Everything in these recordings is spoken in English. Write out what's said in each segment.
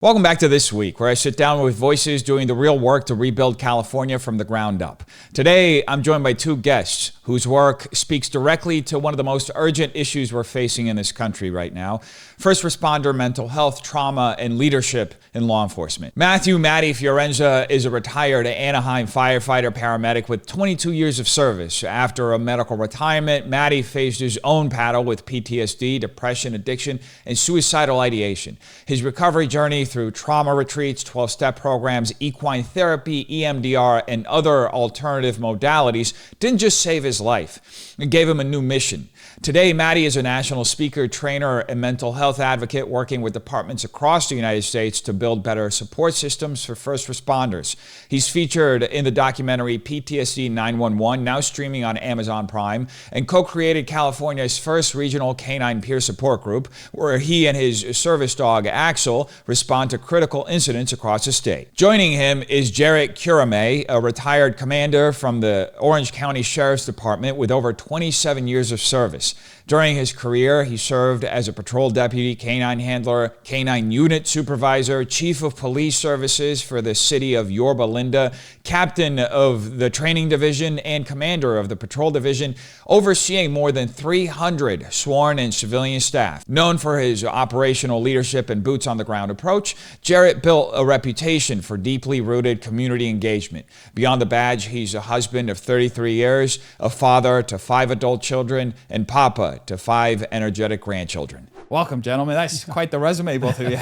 Welcome back to This Week, where I sit down with voices doing the real work to rebuild California from the ground up. Today, I'm joined by two guests whose work speaks directly to one of the most urgent issues we're facing in this country right now: first responder mental health, trauma, and leadership in law enforcement. Matty Fiorenza is a retired Anaheim firefighter paramedic with 22 years of service. After a medical retirement, Matty faced his own battle with PTSD, depression, addiction, and suicidal ideation. His recovery journey through trauma retreats, 12-step programs, equine therapy, EMDR, and other alternative modalities didn't just save his life. It gave him a new mission. Today, Matty is a national speaker, trainer, and mental health advocate working with departments across the United States to build better support systems for first responders. He's featured in the documentary PTSD 911, now streaming on Amazon Prime, and co-created California's first regional canine peer support group, where he and his service dog, Axel, respond to critical incidents across the state. Joining him is Jarret, Kurimay, a retired commander from the Orange County Sheriff's Department with over 27 years of service. During his career, he served as a patrol deputy, canine handler, canine unit supervisor, chief of police services for the city of Yorba Linda, captain of the training division, and commander of the patrol division, overseeing more than 300 sworn and civilian staff. Known for his operational leadership and boots-on-the-ground approach, Jarret built a reputation for deeply rooted community engagement. Beyond the badge, he's a husband of 33 years, a father to 5 adult children, and papa to 5 energetic grandchildren. Welcome, gentlemen. That's quite the resume, both of you.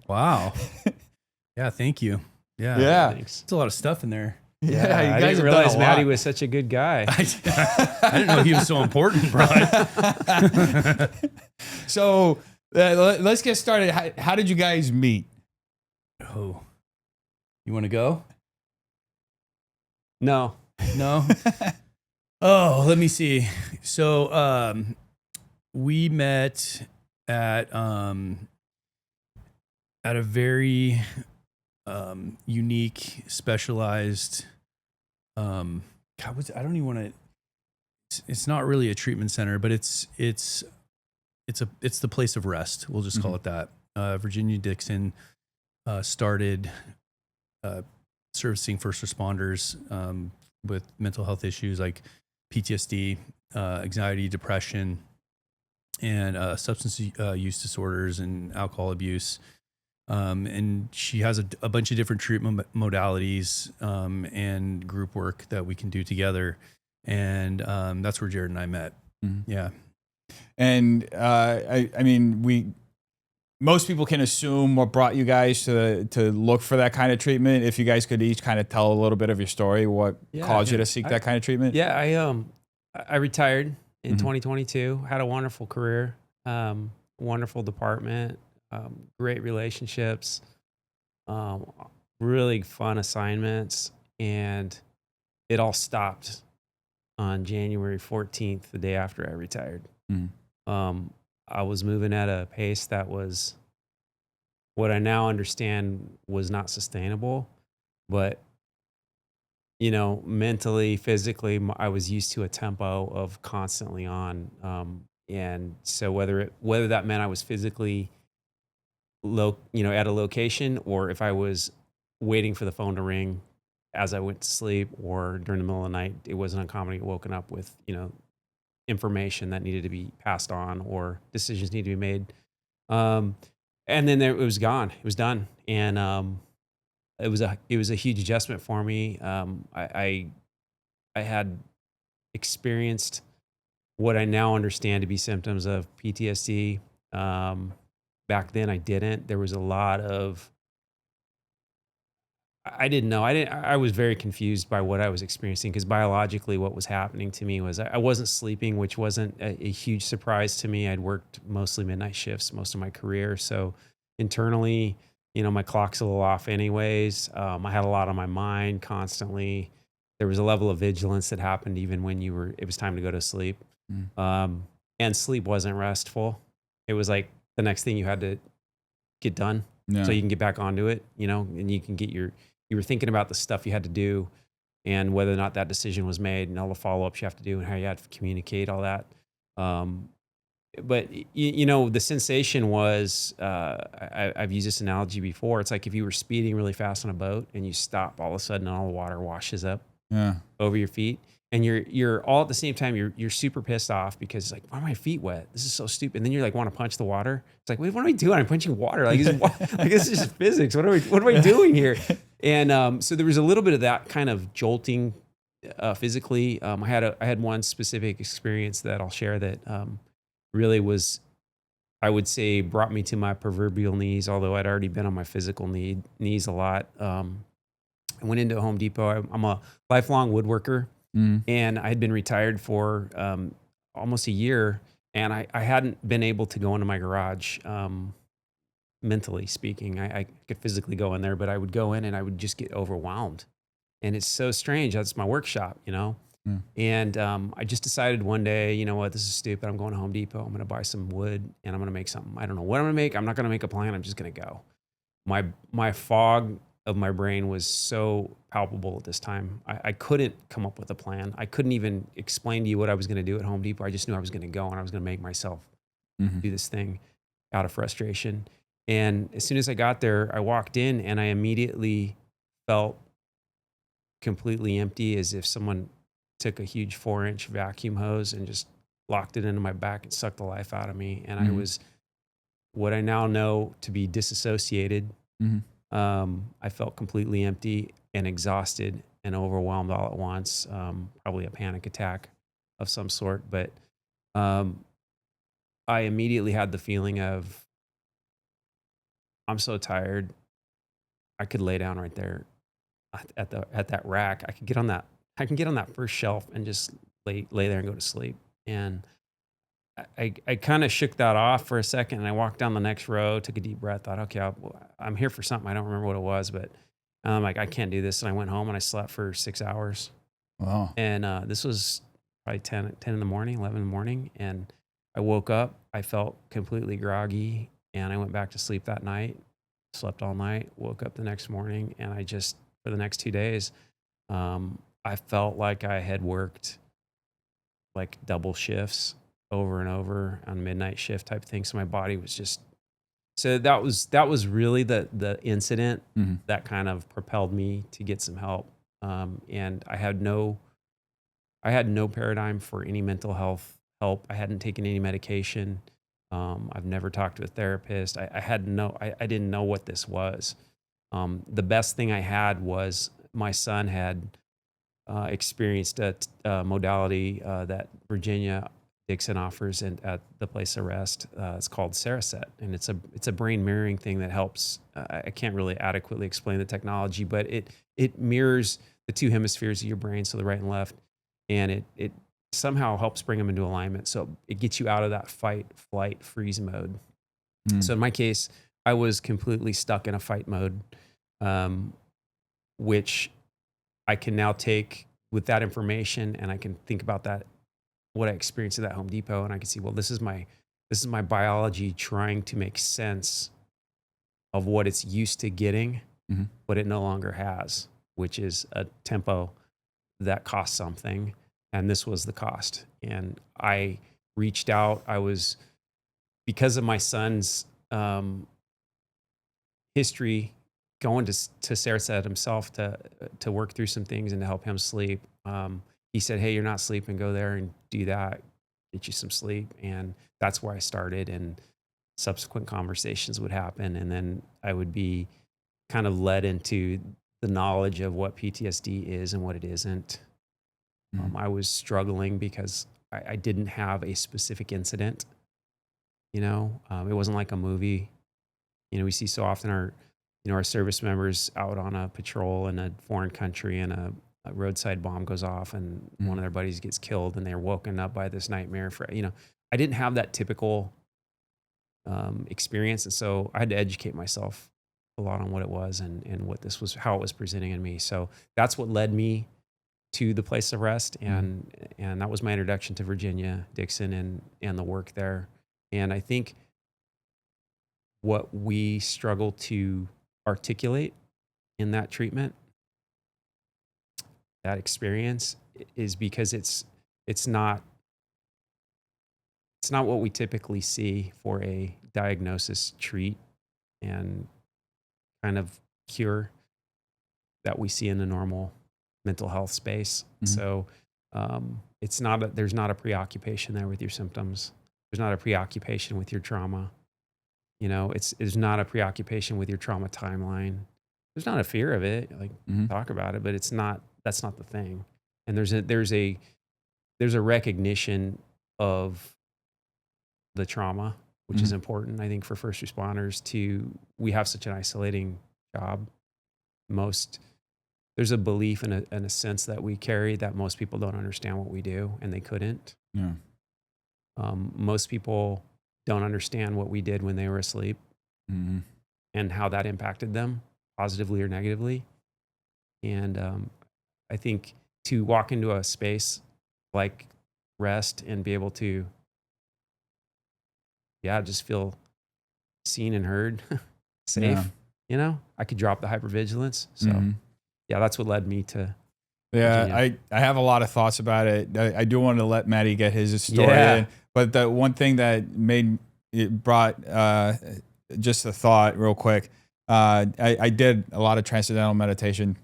Wow. Yeah, thank you. Yeah. Thanks. It's a lot of stuff in there. Yeah, you I guys didn't have realize done a lot. Matty was such a good guy. I didn't know he was so important, bro. So let's get started. How did you guys meet? Oh, you want to go? No. No? Oh, let me see. So we met at a very unique, specialized. I don't even want to. It's not really a treatment center, but it's the place of rest. We'll just call it that. Virginia Dixon started servicing first responders with mental health issues like PTSD, anxiety, depression, and substance use disorders and alcohol abuse. And she has a bunch of different treatment modalities and group work that we can do together. And that's where Jarret and I met. Mm-hmm. Yeah. And I mean, most people can assume what brought you guys to look for that kind of treatment. If you guys could each kind of tell a little bit of your story, what caused you to seek that kind of treatment? Yeah, I retired in 2022. Had a wonderful career, wonderful department, great relationships, really fun assignments, and it all stopped on January 14th, the day after I retired. I was moving at a pace that was what I now understand was not sustainable, but mentally, physically, I was used to a tempo of constantly on. And so whether that meant I was physically at a location, or if I was waiting for the phone to ring as I went to sleep or during the middle of the night, it wasn't uncommon to get woken up with, information that needed to be passed on or decisions needed to be made. And then it was gone. It was done. And it was a huge adjustment for me. I had experienced what I now understand to be symptoms of PTSD. Back then I didn't. There was a lot of I didn't know. I was very confused by what I was experiencing, because biologically what was happening to me was I wasn't sleeping, which wasn't a huge surprise to me. I'd worked mostly midnight shifts most of my career. So internally, my clock's a little off anyways. I had a lot on my mind constantly. There was a level of vigilance that happened even when it was time to go to sleep. And sleep wasn't restful. It was like the next thing you had to get done so you can get back onto it, and you can get you were thinking about the stuff you had to do and whether or not that decision was made and all the follow-ups you have to do and how you have to communicate all that. but you know, the sensation was, I've used this analogy before. It's like if you were speeding really fast on a boat and you stop, all of a sudden all the water washes up Yeah. over your feet, and you're all at the same time, you're super pissed off because it's like, why are my feet wet? This is so stupid. And then you're like, want to punch the water. It's like, wait, what am I doing? I'm punching water. Like, like this is just physics. What am I doing here? And so there was a little bit of that kind of jolting physically. I had one specific experience that I'll share that really was, I would say, brought me to my proverbial knees, although I'd already been on my physical knees a lot. I went into Home Depot. I'm a lifelong woodworker, and I had been retired for almost a year, and I hadn't been able to go into my garage, mentally speaking. I could physically go in there, but I would go in and I would just get overwhelmed. And it's so strange. That's my workshop, you know? And I just decided one day, you know what, this is stupid. I'm going to Home Depot. I'm going to buy some wood and I'm going to make something. I don't know what I'm going to make. I'm not going to make a plan. I'm just going to go. My fog of my brain was so palpable at this time. I couldn't come up with a plan. I couldn't even explain to you what I was going to do at Home Depot. I just knew I was going to go and I was going to make myself do this thing out of frustration. And as soon as I got there, I walked in and I immediately felt completely empty, as if someone took a huge 4-inch vacuum hose and just locked it into my back and sucked the life out of me. And I was what I now know to be disassociated. I felt completely empty and exhausted and overwhelmed all at once. Probably a panic attack of some sort. But I immediately had the feeling of, I'm so tired. I could lay down right there at that rack. I can get on that first shelf and just lay there and go to sleep. And I kind of shook that off for a second, and I walked down the next row, took a deep breath, thought, okay, I'm here for something. I don't remember what it was, but I'm like, I can't do this. And I went home and I slept for 6 hours. Wow. And this was probably 10 in the morning, 11 in the morning. And I woke up, I felt completely groggy, and I went back to sleep that night, slept all night, woke up the next morning, and I just, for the next 2 days, I felt like I had worked like double shifts over and over on midnight shift type thing. So my body was just, so that was really the incident that kind of propelled me to get some help. And I had no paradigm for any mental health help. I hadn't taken any medication. I've never talked to a therapist. I didn't know what this was. The best thing I had was my son had experienced a modality that Virginia Dixon offers at the place of rest. It's called Saracet, and it's a brain mirroring thing that helps. I can't really adequately explain the technology, but it mirrors the two hemispheres of your brain, so the right and left, and it somehow helps bring them into alignment. So it gets you out of that fight, flight, freeze mode. So in my case, I was completely stuck in a fight mode, which I can now take with that information, and I can think about that, what I experienced at that Home Depot, and I can see, well, this is my biology trying to make sense of what it's used to getting, but it no longer has, which is a tempo that costs something, and this was the cost. And I reached out. Because of my son's history, going to Sarasat himself to work through some things and to help him sleep. He said, hey, you're not sleeping, go there and do that, get you some sleep. And that's where I started, and subsequent conversations would happen. And then I would be kind of led into the knowledge of what PTSD is and what it isn't. I was struggling because I didn't have a specific incident. It wasn't like a movie. We see so often our service members out on a patrol in a foreign country, and a roadside bomb goes off and one of their buddies gets killed, and they're woken up by this nightmare I didn't have that typical experience. And so I had to educate myself a lot on what it was and what this was, how it was presenting in me. So that's what led me to the place of rest. And that was my introduction to Virginia Dixon and the work there. And I think what we struggle to articulate in that treatment, that experience, is because it's not it's not what we typically see for a diagnosis, treat, and kind of cure that we see in the normal mental health space. So there's not a preoccupation there with your symptoms. There's not a preoccupation with your trauma. There's not a preoccupation with your trauma timeline. There's not a fear of it, talk about it, but that's not the thing. And there's a recognition of the trauma, which is important, I think, for first responders. We have such an isolating job. There's a belief and a sense that we carry that most people don't understand what we do, and they couldn't. Yeah. Most people don't understand what we did when they were asleep and how that impacted them positively or negatively. And I think to walk into a space like rest and be able to, just feel seen and heard, safe, I could drop the hypervigilance. So that's what led me to Virginia. I have a lot of thoughts about it. I do want to let Matty get his story in, but the one thing that brought just a thought real quick. I did a lot of transcendental meditation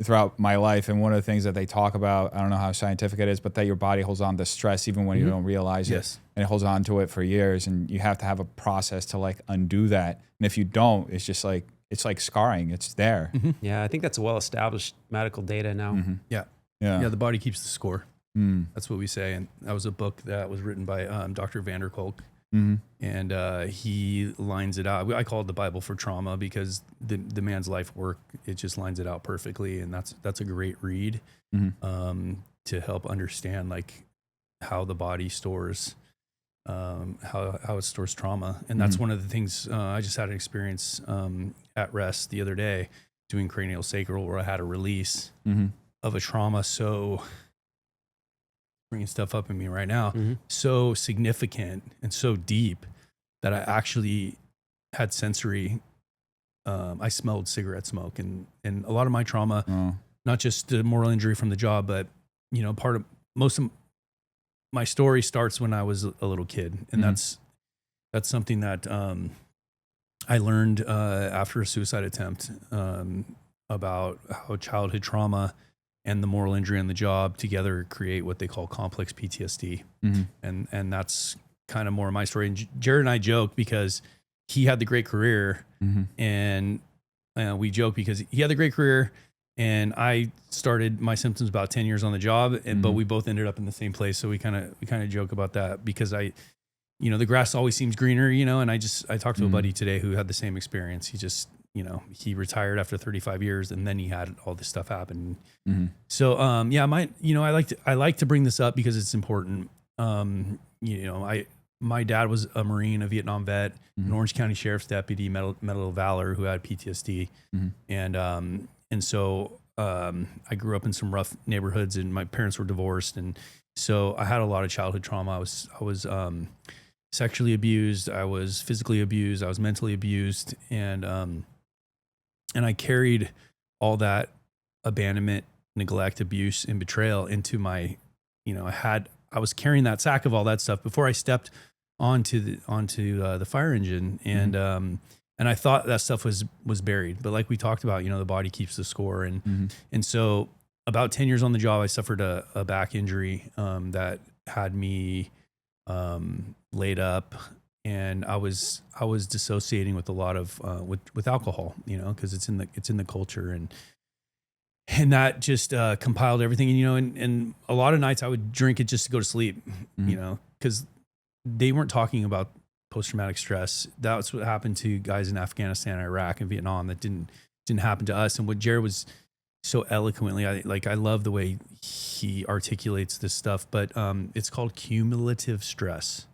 throughout my life, and one of the things that they talk about, I don't know how scientific it is, but that your body holds on to stress even when you don't realize it, and it holds on to it for years, and you have to have a process to undo that. And if you don't, it's just it's like scarring. It's there. Yeah, I think that's well-established medical data now. Yeah. The body keeps the score. That's what we say. And that was a book that was written by Dr. Van der Kolk. And he lines it out. I call it the Bible for trauma because the man's life work, it just lines it out perfectly. And that's a great read to help understand how the body stores how it stores trauma. And that's one of the things I just had an experience at rest the other day doing cranial sacral where I had a release of a trauma so bringing stuff up in me right now, so significant and so deep that I actually had sensory. I smelled cigarette smoke and a lot of my trauma, not just the moral injury from the job, but most of my story starts when I was a little kid, and that's something that I learned after a suicide attempt about how childhood trauma and the moral injury on the job together create what they call complex PTSD. And that's kind of more of my story. And Jarret and I joke because he had the great career and we joke because he had the great career and I started my symptoms about 10 years on the job, but we both ended up in the same place. So we kind of joke about that because the grass always seems greener, and I talked to a buddy today who had the same experience. He just, he retired after 35 years and then he had all this stuff happen. So, I like to bring this up because it's important. My dad was a Marine, a Vietnam vet, an Orange County Sheriff's deputy, Medal of Valor, who had PTSD. And so I grew up in some rough neighborhoods and my parents were divorced. And so I had a lot of childhood trauma. I was sexually abused. I was physically abused. I was mentally abused. And I carried all that abandonment, neglect, abuse, and betrayal into my, I was carrying that sack of all that stuff before I stepped onto the fire engine. And I thought that stuff was buried, but like we talked about, the body keeps the score. And so about 10 years on the job, I suffered a back injury that had me laid up, and I was dissociating with a lot of with alcohol, because it's in the culture, and that just compiled everything. And a lot of nights I would drink it just to go to sleep, because they weren't talking about post-traumatic stress. That's what happened to guys in Afghanistan, Iraq, and Vietnam. That didn't happen to us. And what Jarret was so eloquently, I love the way he articulates this stuff, but it's called cumulative stress.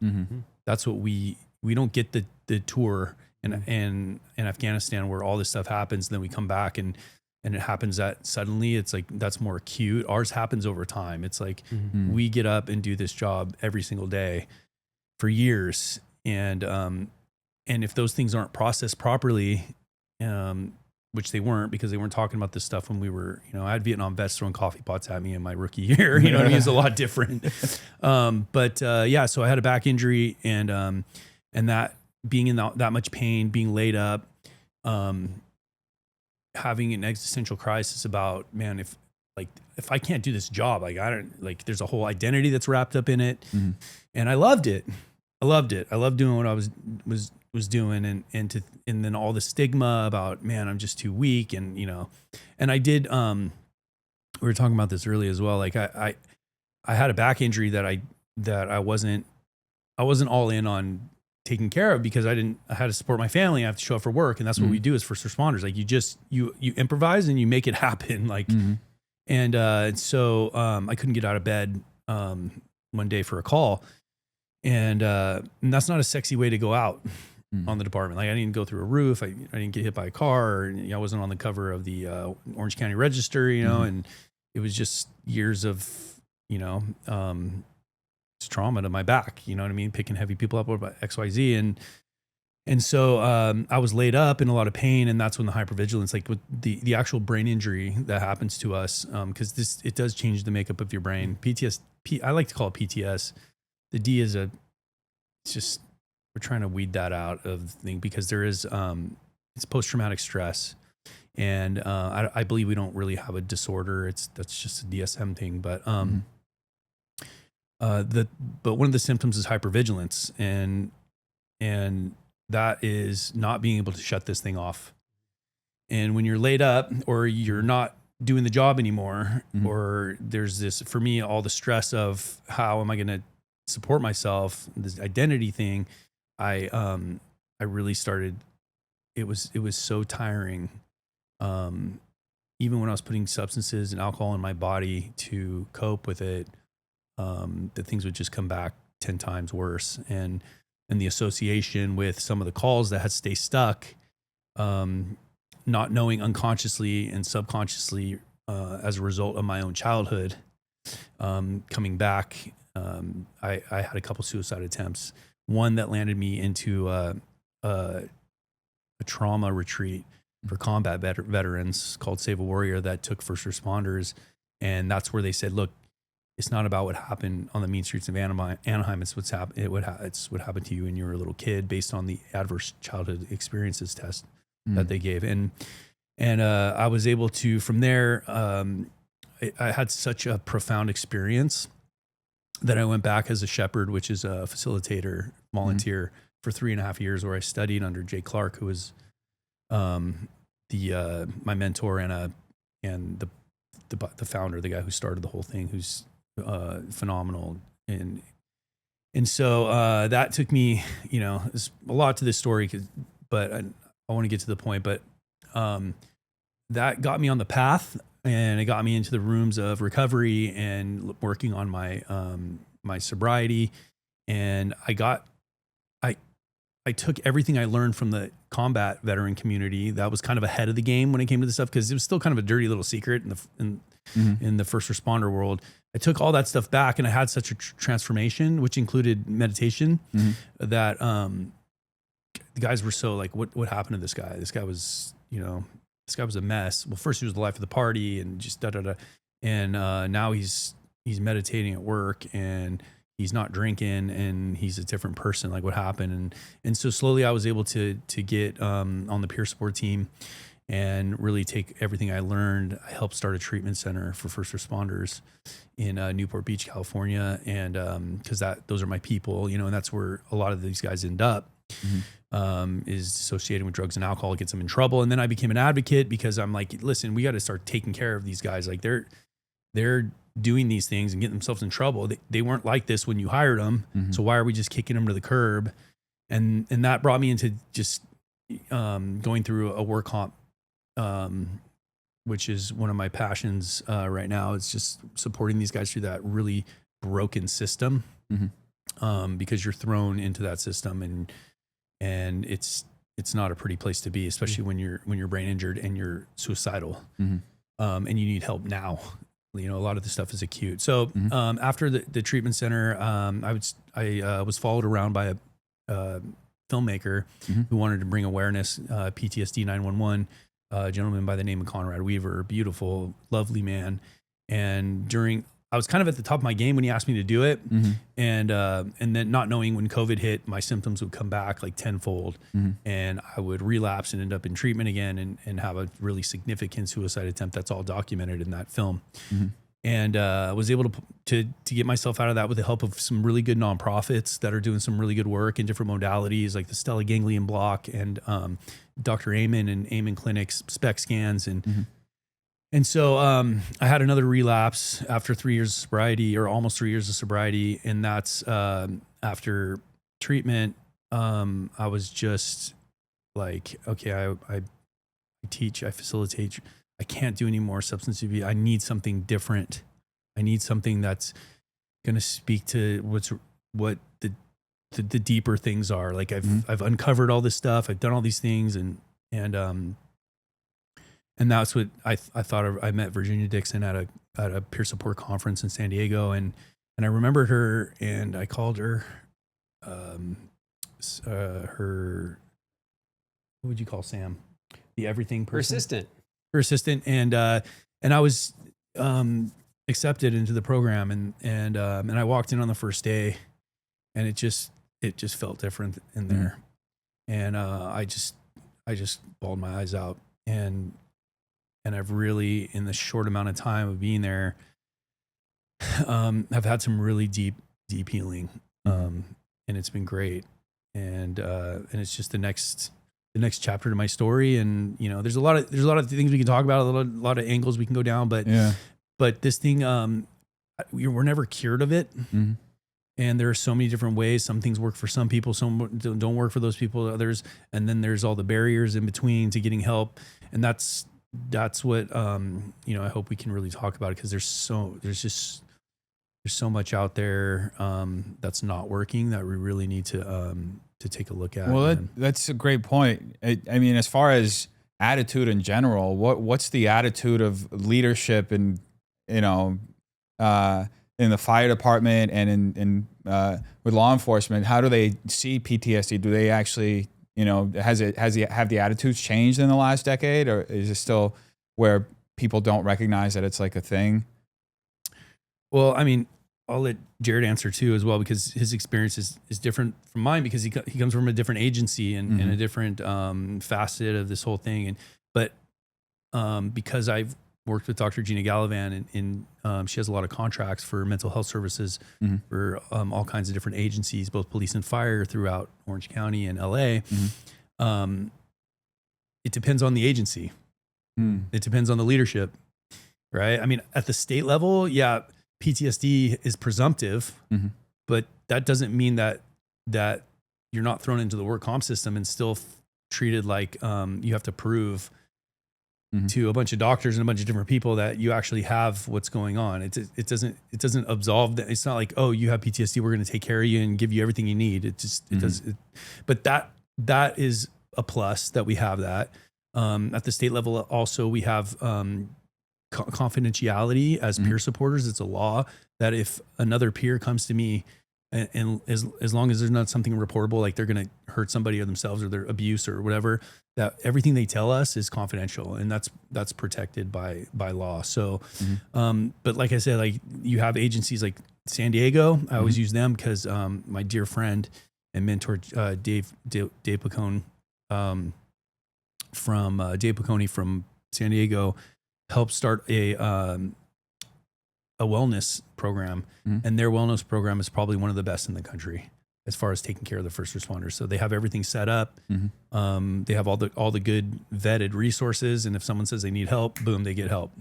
That's what we don't get the tour in Afghanistan where all this stuff happens, and then we come back and it happens that suddenly. It's like that's more acute. Ours happens over time. It's like we get up and do this job every single day for years, and if those things aren't processed properly, which they weren't, because they weren't talking about this stuff when we were, I had Vietnam vets throwing coffee pots at me in my rookie year. You know what I mean? It's a lot different. So I had a back injury, and that being in that much pain, being laid up, having an existential crisis about, man, if I can't do this job, there's a whole identity that's wrapped up in it. Mm-hmm. And I loved it. I loved doing what I was doing, and then all the stigma about, man, I'm just too weak. And, and I did, we were talking about this earlier as well. Like I had a back injury that I wasn't all in on taking care of, because I had to support my family. I have to show up for work. And that's what we do as first responders. Like you improvise and you make it happen. Like, and so I couldn't get out of bed one day for a call. And that's not a sexy way to go out on the department. Like I didn't go through a roof. I didn't get hit by a car, or I wasn't on the cover of the Orange County Register, and it was just years of, trauma to my back, you know what I mean? Picking heavy people up about XYZ. And so I was laid up in a lot of pain, and that's when the hypervigilance, like with the actual brain injury that happens to us, because it does change the makeup of your brain. I like to call it PTS. The D is we're trying to weed that out of the thing, because there is, it's post-traumatic stress. And I believe we don't really have a disorder. That's just a DSM thing. But but one of the symptoms is hypervigilance, and that is not being able to shut this thing off. And when you're laid up, or you're not doing the job anymore, or there's this, for me, all the stress of how am I going to support myself, this identity thing, I really started, it was so tiring. Even when I was putting substances and alcohol in my body to cope with it, that things would just come back 10 times worse. And the association with some of the calls that had to stay stuck, not knowing unconsciously and subconsciously, as a result of my own childhood, coming back. I had a couple suicide attempts, one that landed me into a trauma retreat for combat veterans called Save a Warrior, that took first responders. And that's where they said, look, it's not about what happened on the mean streets of Anaheim. It's what happened to you when you were a little kid, based on the adverse childhood experiences test that they gave. And I was able to, from there, I had such a profound experience that I went back as a shepherd, which is a facilitator, volunteer, for 3.5 years, where I studied under Jay Clark, who was my mentor and the founder, the guy who started the whole thing, who's phenomenal. And so that took me, there's a lot to this story, but I want to get to the point. But that got me on the path, and it got me into the rooms of recovery and working on my sobriety. And I took everything I learned from the combat veteran community that was kind of ahead of the game when it came to this stuff, because it was still kind of a dirty little secret in the first responder world. I took all that stuff back, and I had such a transformation, which included meditation, that the guys were so like, what happened to this guy? This guy was, this guy was a mess. Well, first he was the life of the party, and just da-da-da. And now he's meditating at work, and he's not drinking, and he's a different person. Like, what happened? And so slowly I was able to get on the peer support team and really take everything I learned. I helped start a treatment center for first responders in Newport Beach, California. And because those are my people, and that's where a lot of these guys end up, is associated with drugs and alcohol. It gets them in trouble. And then I became an advocate, because I'm like, listen, we got to start taking care of these guys. Like, they're doing these things and getting themselves in trouble. They weren't like this when you hired them. So why are we just kicking them to the curb? And that brought me into just going through a work comp, which is one of my passions right now. It's just supporting these guys through that really broken system, because you're thrown into that system, and it's not a pretty place to be, especially when you're brain injured and you're suicidal, and you need help now. A lot of the stuff is acute. So after the treatment center, I was followed around by a filmmaker who wanted to bring awareness, PTSD 911, a gentleman by the name of Conrad Weaver, beautiful, lovely man. And I was kind of at the top of my game when he asked me to do it. And then not knowing when COVID hit, my symptoms would come back like tenfold, and I would relapse and end up in treatment again and have a really significant suicide attempt. That's all documented in that film. And I was able to get myself out of that with the help of some really good nonprofits that are doing some really good work in different modalities, like the Stella Ganglion Block and Dr. Amen and Amen Clinics, SPECT scans. And so I had another relapse after 3 years of sobriety, or almost 3 years of sobriety. And that's after treatment. I was just like, okay, I teach, I facilitate. I can't do any more substance abuse. I need something different. I need something that's going to speak to what the deeper things are. Like I've uncovered all this stuff. I've done all these things, and that's what I thought of. I met Virginia Dixon at a peer support conference in San Diego, and I remembered her, and I called her, her, what would you call Sam? The everything person? Her assistant. And I was accepted into the program, and I walked in on the first day, and it just felt different in there. And I just bawled my eyes out, and I've really, in the short amount of time of being there, have had some really deep healing, and it's been great. And it's just the next chapter to my story. And there's a lot of things we can talk about, a lot of angles we can go down, but this thing, we're never cured of it. And there are so many different ways. Some things work for some people, some don't work for those people, others. And then there's all the barriers in between to getting help. And that's what, I hope we can really talk about it, because there's so much out there, that's not working, that we really need to take a look at. Well, that's a great point. I mean, as far as attitude in general, what's the attitude of leadership in the fire department and in with law enforcement? How do they see PTSD? Do they actually, have the attitudes changed in the last decade, or is it still where people don't recognize that it's like a thing? Well, I mean, I'll let Jarret answer too as well, because his experience is different from mine, because he comes from a different agency and a different facet of this whole thing. But because I've worked with Dr. Gina Gallivan, and she has a lot of contracts for mental health services for all kinds of different agencies, both police and fire throughout Orange County and LA. It depends on the agency. It depends on the leadership, right? I mean, at the state level, yeah, PTSD is presumptive, but that doesn't mean that you're not thrown into the work comp system and still treated like you have to prove to a bunch of doctors and a bunch of different people that you actually have what's going on. It doesn't absolve that. It's not like, oh, you have PTSD, we're going to take care of you and give you everything you need. It does. But that is a plus that we have that. At the state level also, we have confidentiality as peer supporters. It's a law that if another peer comes to me, and as long as there's not something reportable, like they're going to hurt somebody or themselves or their abuse or whatever, that everything they tell us is confidential, and that's protected by law. So, but like I said, like you have agencies like San Diego. I always use them because my dear friend and mentor Dave Picone from San Diego helped start a wellness program, and their wellness program is probably one of the best in the country as far as taking care of the first responders. So they have everything set up. They have all the good vetted resources, and if someone says they need help, boom, they get help.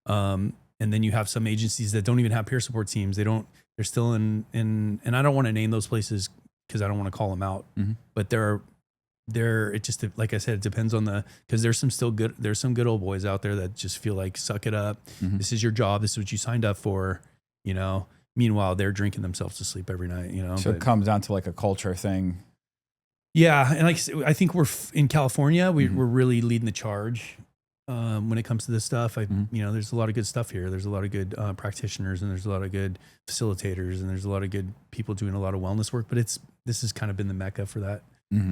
And then you have some agencies that don't even have peer support teams. They're still in, and I don't want to name those places because I don't want to call them out, but it just, like I said, it depends on because there's some good old boys out there that just feel like, suck it up. This is your job. This is what you signed up for, meanwhile they're drinking themselves to sleep every night, So it comes down to like a culture thing. Yeah. And like, I think we're in California, we're really leading the charge when it comes to this stuff. There's a lot of good stuff here. There's a lot of good practitioners, and there's a lot of good facilitators, and there's a lot of good people doing a lot of wellness work, but this has kind of been the mecca for that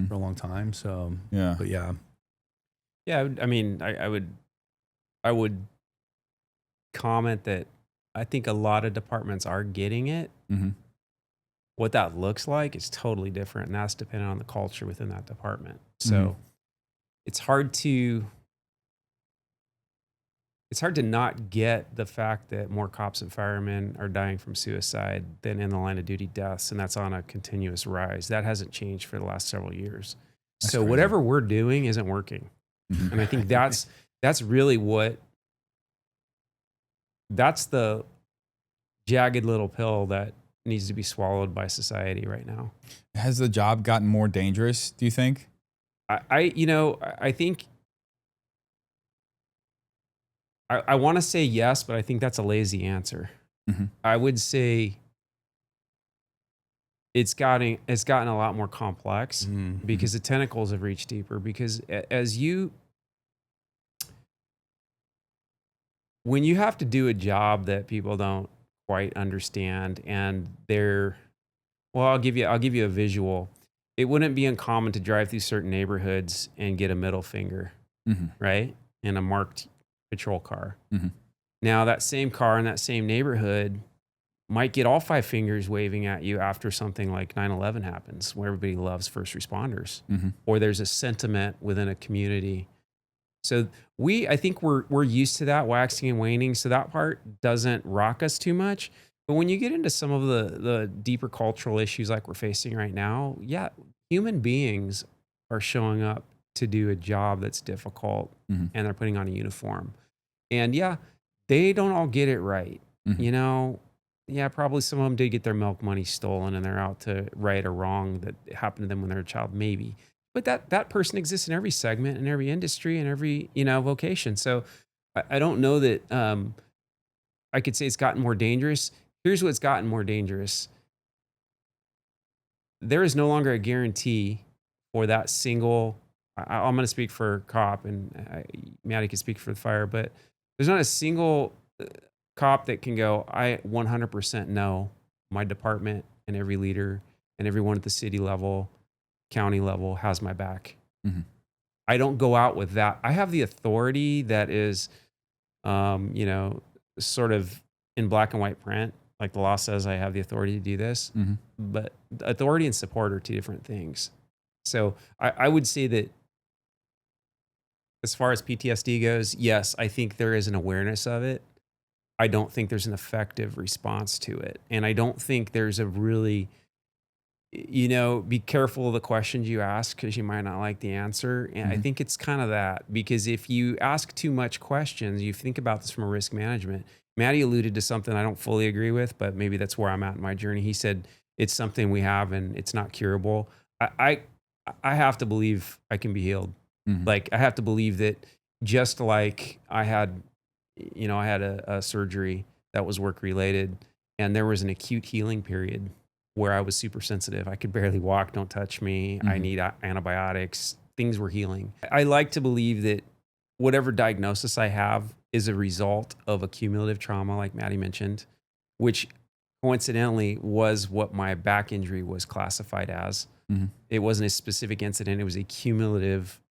for a long time. So, Yeah, Yeah, I mean, I would comment that I think a lot of departments are getting it. Mm-hmm. What that looks like is totally different, and that's dependent on the culture within that department. So it's hard to not get the fact that more cops and firemen are dying from suicide than in the line of duty deaths, and that's on a continuous rise. That hasn't changed for the last several years. That's so crazy. whatever we're doing isn't working, Mhm. and I think that's really that's the jagged little pill that needs to be swallowed by society right now. Has the job gotten more dangerous, do you think? I think I want to say yes, but I think that's a lazy answer. Mhm. I would say it's gotten a lot more complex because the tentacles have reached deeper. Because when you have to do a job that people don't quite understand, and I'll give you a visual. It wouldn't be uncommon to drive through certain neighborhoods and get a middle finger, right? In a marked patrol car. Now that same car in that same neighborhood might get all 5 fingers waving at you after something like 9/11 happens, where everybody loves first responders, or there's a sentiment within a community. So I think we're used to that waxing and waning. So that part doesn't rock us too much. But when you get into some of the deeper cultural issues like we're facing right now, yeah, human beings are showing up to do a job that's difficult, and they're putting on a uniform. And yeah, they don't all get it right. Yeah, probably some of them did get their milk money stolen and they're out to right a wrong that happened to them when they were a child, maybe. But that person exists in every segment, in every industry, in every vocation. So I don't know that I could say it's gotten more dangerous. Here's what's gotten more dangerous. There is no longer a guarantee for that single. I'm going to speak for cop, and Matty can speak for the fire, but there's not a single cop that can go, I 100% know my department and every leader and everyone at the city level, county level has my back. I don't go out with that. I have the authority that is, sort of in black and white print. Like the law says I have the authority to do this, but authority and support are 2 different things. So I would say that as far as PTSD goes, yes, I think there is an awareness of it. I don't think there's an effective response to it. And I don't think there's a really, be careful of the questions you ask because you might not like the answer. And I think it's kind of that, because if you ask too much questions, you think about this from a risk management. Matty alluded to something I don't fully agree with, but maybe that's where I'm at in my journey. He said, it's something we have and it's not curable. I have to believe I can be healed. Like I have to believe that just like I had a surgery that was work related, and there was an acute healing period where I was super sensitive. I could barely walk. Don't touch me. I need antibiotics. Things were healing. I like to believe that whatever diagnosis I have is a result of a cumulative trauma, like Matty mentioned, which coincidentally was what my back injury was classified as. It wasn't a specific incident. It was a cumulative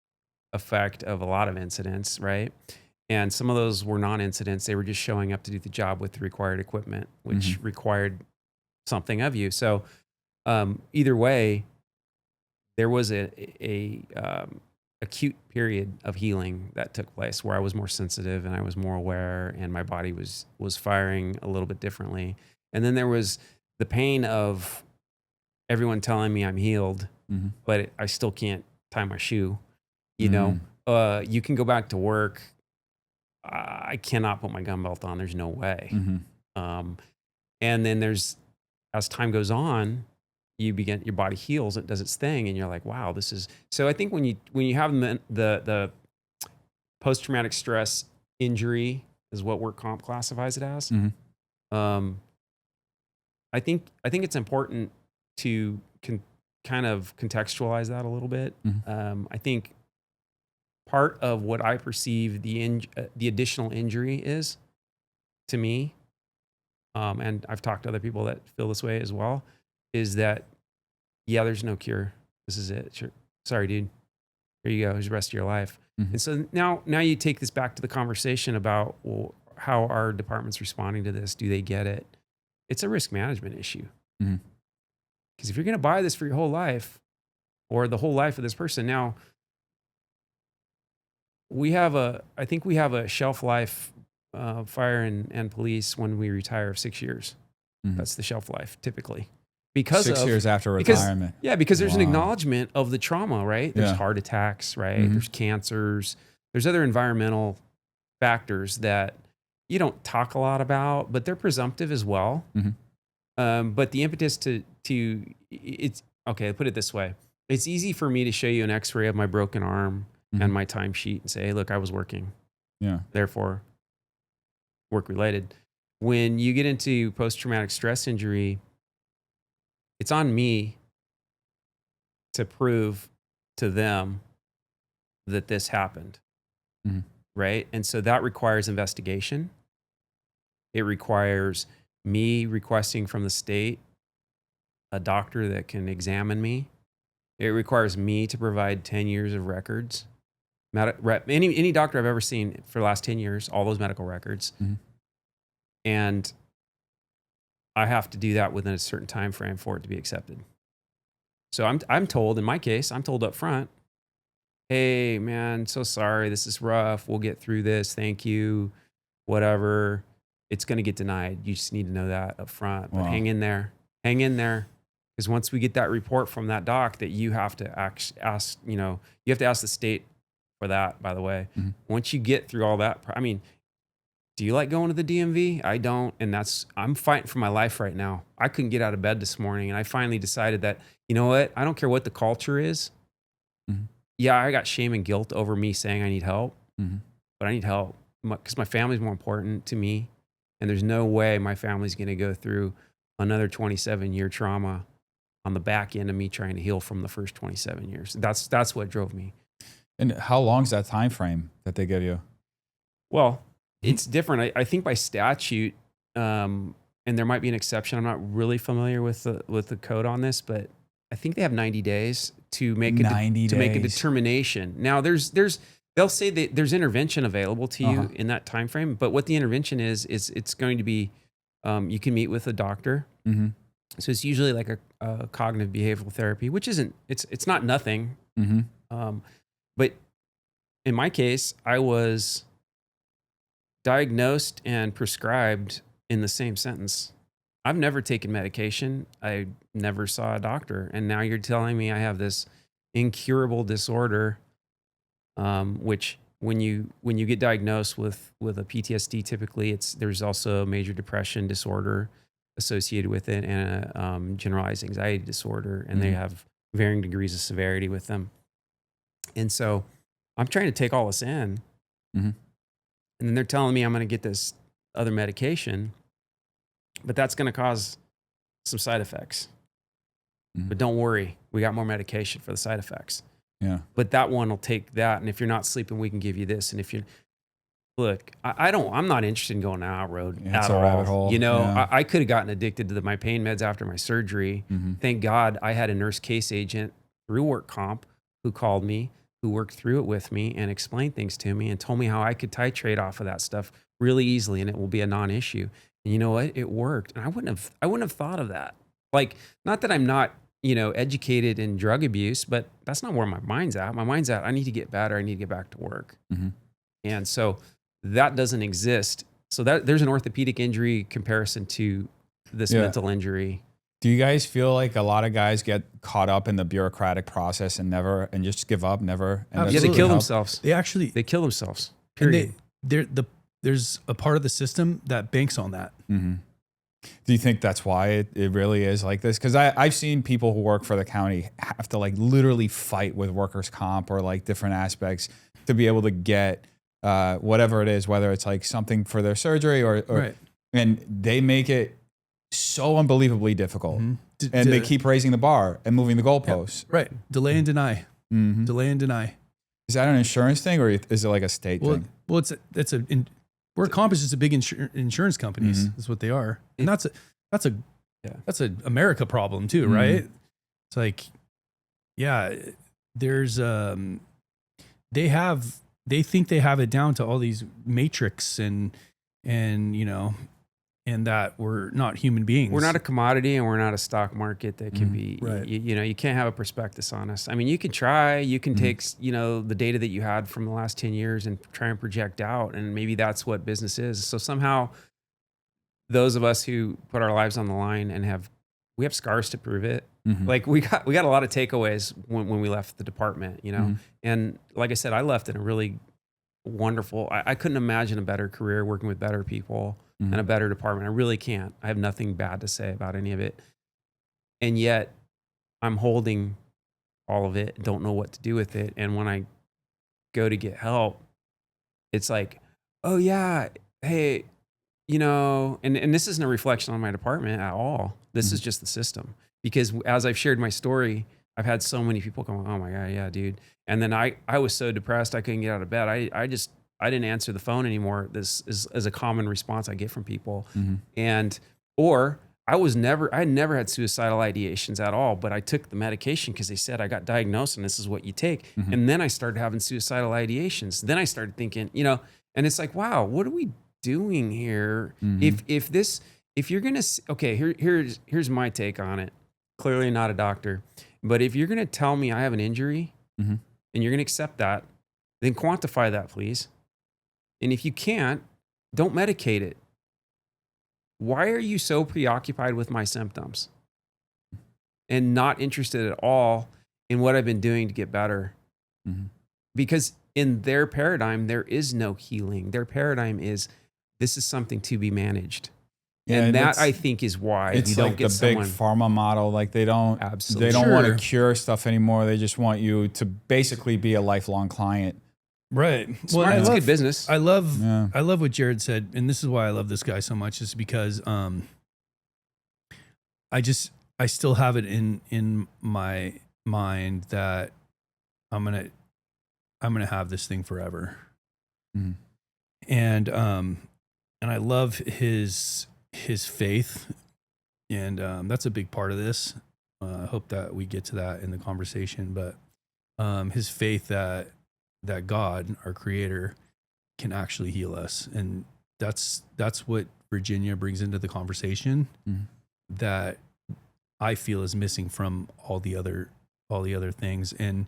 effect of a lot of incidents, right? And some of those were non-incidents. They were just showing up to do the job with the required equipment, which required something of you. So either way, there was a acute period of healing that took place where I was more sensitive and I was more aware, and my body was firing a little bit differently. And then there was the pain of everyone telling me I'm healed, but I still can't tie my shoe. You can go back to work. I cannot put my gun belt on. There's no way. And then as time goes on, your body heals, it does its thing, and you're like, wow, this is. So I think when you have the post-traumatic stress injury is what work comp classifies it as. I think it's important to kind of contextualize that a little bit. I think part of what I perceive the additional injury is, to me, and I've talked to other people that feel this way as well, is that, yeah, there's no cure. This is it. Sure. Sorry, dude. Here you go. Here's the rest of your life. And so now you take this back to the conversation about, well, how are departments responding to this? Do they get it? It's a risk management issue. Because if you're going to buy this for your whole life or the whole life of this person, now I think we have a shelf life, fire and police when we retire of 6 years. That's the shelf life typically. Because 6 years after retirement. Because there's an acknowledgement of the trauma, right? There's heart attacks, right? There's cancers. There's other environmental factors that you don't talk a lot about, but they're presumptive as well. But the impetus to it's okay. Put it this way: it's easy for me to show you an X-ray of my broken arm and my timesheet and say, "Hey, look, I was working." Therefore, work related. When you get into post-traumatic stress injury, it's on me to prove to them that this happened, right? And so that requires investigation. It requires me requesting from the state a doctor that can examine me. It requires me to provide 10 years of records. Any doctor I've ever seen for the last 10 years, all those medical records. And I have to do that within a certain time frame for it to be accepted. So I'm told, in my case, I'm told up front, hey man, so sorry, this is rough. We'll get through this. Thank you. Whatever. It's going to get denied. You just need to know that up front. But hang in there. Hang in there. Because once we get that report from that doc, that you have to ask, you have to ask the state for that, by the way. Once you get through all that, I mean, do you like going to the DMV? I don't. And I'm fighting for my life right now. I couldn't get out of bed this morning. And I finally decided that, you know what? I don't care what the culture is. Yeah, I got shame and guilt over me saying I need help. But I need help because my family's more important to me. And there's no way my family's going to go through another 27-year trauma on the back end of me trying to heal from the first 27 years. That's what drove me. And how long is that time frame that they give you? Well, it's different. I think by statute, and there might be an exception. I'm not really familiar with the code on this, but I think they have 90 days to make a determination. Now they'll say that there's intervention available to you in that time frame, but what the intervention is it's going to be you can meet with a doctor. So it's usually like a cognitive behavioral therapy, which it's not nothing. But in my case, I was diagnosed and prescribed in the same sentence. I've never taken medication. I never saw a doctor. And now you're telling me I have this incurable disorder, which when you get diagnosed with a PTSD, typically there's also a major depression disorder associated with it and a generalized anxiety disorder. And they have varying degrees of severity with them. And so I'm trying to take all this in. And then they're telling me I'm going to get this other medication, but that's going to cause some side effects. But don't worry, we got more medication for the side effects. But that one will take that. And if you're not sleeping, we can give you this. And if you look, I'm not interested in going down that road at all. Rabbit hole. I could have gotten addicted to my pain meds after my surgery. Thank God I had a nurse case agent through work comp who called me, who worked through it with me and explained things to me and told me how I could titrate off of that stuff really easily and it will be a non-issue. And you know what? It worked. And I wouldn't have thought of that. Like, not that I'm not, educated in drug abuse, but that's not where my mind's at. My mind's at, I need to get better. I need to get back to work. And so that doesn't exist. So there's an orthopedic injury comparison to this mental injury. Do you guys feel like a lot of guys get caught up in the bureaucratic process and just give up, never? And they kill themselves. They kill themselves. Period. And there's a part of the system that banks on that. Do you think that's why it really is like this? Because I've seen people who work for the county have to like literally fight with workers' comp or like different aspects to be able to get whatever it is, whether it's like something for their surgery or and they make it so unbelievably difficult. And they keep raising the bar and moving the goalposts. Delay and deny. Delay and deny. Is that an insurance thing or is it like a state thing? Well, work comp is just a big insurance companies. Is what they are. And that's a America problem too, right? It's like, there's they have they think they have it down to all these matrix and you know, and that we're not human beings. We're not a commodity, and we're not a stock market that can be, Right. you know, you can't have a prospectus on us. I mean, you can try, you can take, you know, the data that you had from the last 10 years and try and project out. And maybe that's what business is. So somehow those of us who put our lives on the line and we have scars to prove it. Like we got a lot of takeaways when we left the department, you know? And like I said, I left in a really wonderful, I couldn't imagine a better career working with better people and a better department. I really can't. I have nothing bad to say about any of it. And yet I'm holding all of it, don't know what to do with it. And when I go to get help, it's like, oh yeah, hey, you know, and this isn't a reflection on my department at all. This is just the system. Because as I've shared my story, I've had so many people come, oh my God, yeah, dude. And then I was so depressed, I couldn't get out of bed. I didn't answer the phone anymore. This is a common response I get from people. Or I had never had suicidal ideations at all, but I took the medication because they said I got diagnosed and this is what you take. And then I started having suicidal ideations. Then I started thinking, you know, and it's like, wow, what are we doing here? If you're gonna, okay, here's my take on it. Clearly not a doctor, but if you're gonna tell me I have an injury and you're gonna accept that, then quantify that, please. And if you can't, don't medicate it. Why are you so preoccupied with my symptoms and not interested at all in what I've been doing to get better? Because in their paradigm, there is no healing. Their paradigm is, this is something to be managed. Yeah, and that I think is why it's you don't like get the big pharma model. Like they don't want to cure stuff anymore. They just want you to basically be a lifelong client. Right. Smart. Well, it's good business. I love what Jarret said, and this is why I love this guy so much, is because I still have it in my mind that I'm gonna have this thing forever. And I love his faith, and that's a big part of this. I hope that we get to that in the conversation, but his faith that God, our creator, can actually heal us. And that's what Virginia brings into the conversation that I feel is missing from all the other things. And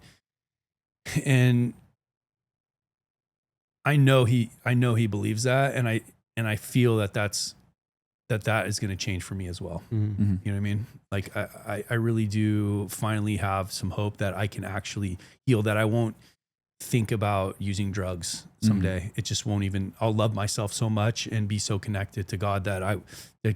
I know he believes that. And I feel that is going to change for me as well. You know what I mean? Like I really do finally have some hope that I can actually heal, that I won't think about using drugs someday. It just won't even, I'll love myself so much and be so connected to God that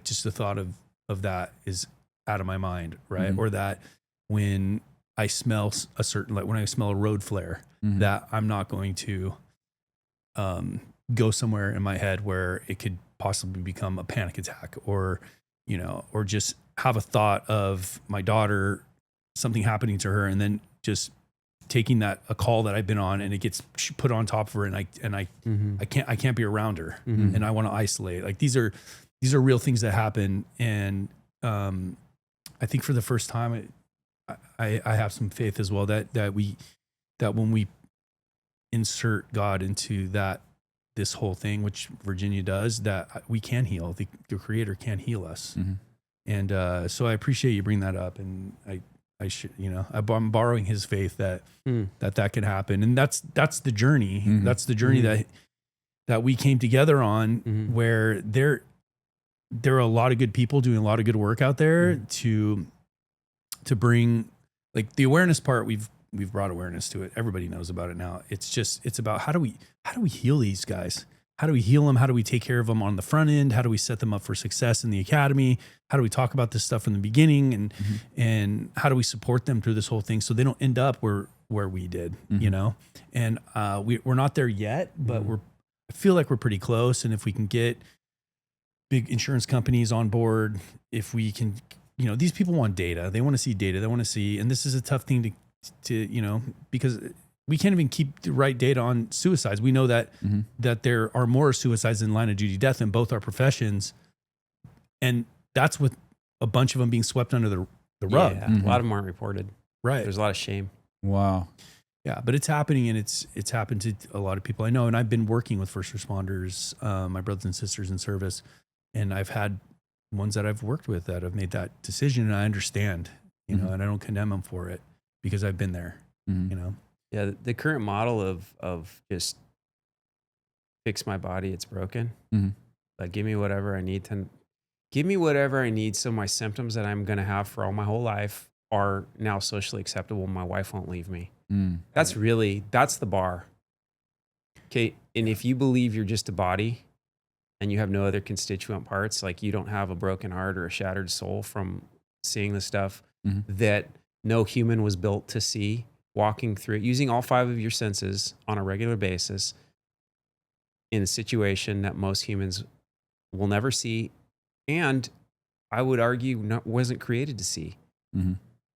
just the thought of that is out of my mind. Right. Or that when I smell when I smell a road flare, that I'm not going to go somewhere in my head where it could possibly become a panic attack, or, you know, or just have a thought of my daughter, something happening to her, and then just taking a call that I've been on, and it gets put on top of her, and I can't be around her, and I want to isolate. Like these are real things that happen, and I think for the first time, I have some faith as well that when we insert God into this whole thing, which Virginia does, that we can heal. The Creator can heal us, and so I appreciate you bringing that up, and I should, you know, I'm borrowing his faith that can happen. And that's the journey. That's the journey that we came together on, where there are a lot of good people doing a lot of good work out there to bring, like, the awareness part. We've brought awareness to it. Everybody knows about it now. It's about how do we heal these guys? How do we heal them? How do we take care of them on the front end? How do we set them up for success in the academy? How do we talk about this stuff from the beginning? And how do we support them through this whole thing so they don't end up where we did, you know? And we're not there yet, but I feel like we're pretty close. And if we can get big insurance companies on board, if we can, you know, these people want data. They want to see data. They want to see, and this is a tough thing to you know, because we can't even keep the right data on suicides. We know that there are more suicides than line of duty death in both our professions. And that's with a bunch of them being swept under the rug. Yeah, a lot of them aren't reported. Right. There's a lot of shame. Wow. Yeah, but it's happening, and it's happened to a lot of people I know. And I've been working with first responders, my brothers and sisters in service, and I've had ones that I've worked with that have made that decision, and I understand, you know, and I don't condemn them for it because I've been there, you know. Yeah, the current model of just fix my body, it's broken. Like give me whatever I need so my symptoms that I'm gonna have for all my whole life are now socially acceptable. My wife won't leave me. That's the bar. Okay. And if you believe you're just a body and you have no other constituent parts, like you don't have a broken heart or a shattered soul from seeing the stuff that no human was built to see, walking through it, using all 5 of your senses on a regular basis in a situation that most humans will never see. And I would argue wasn't created to see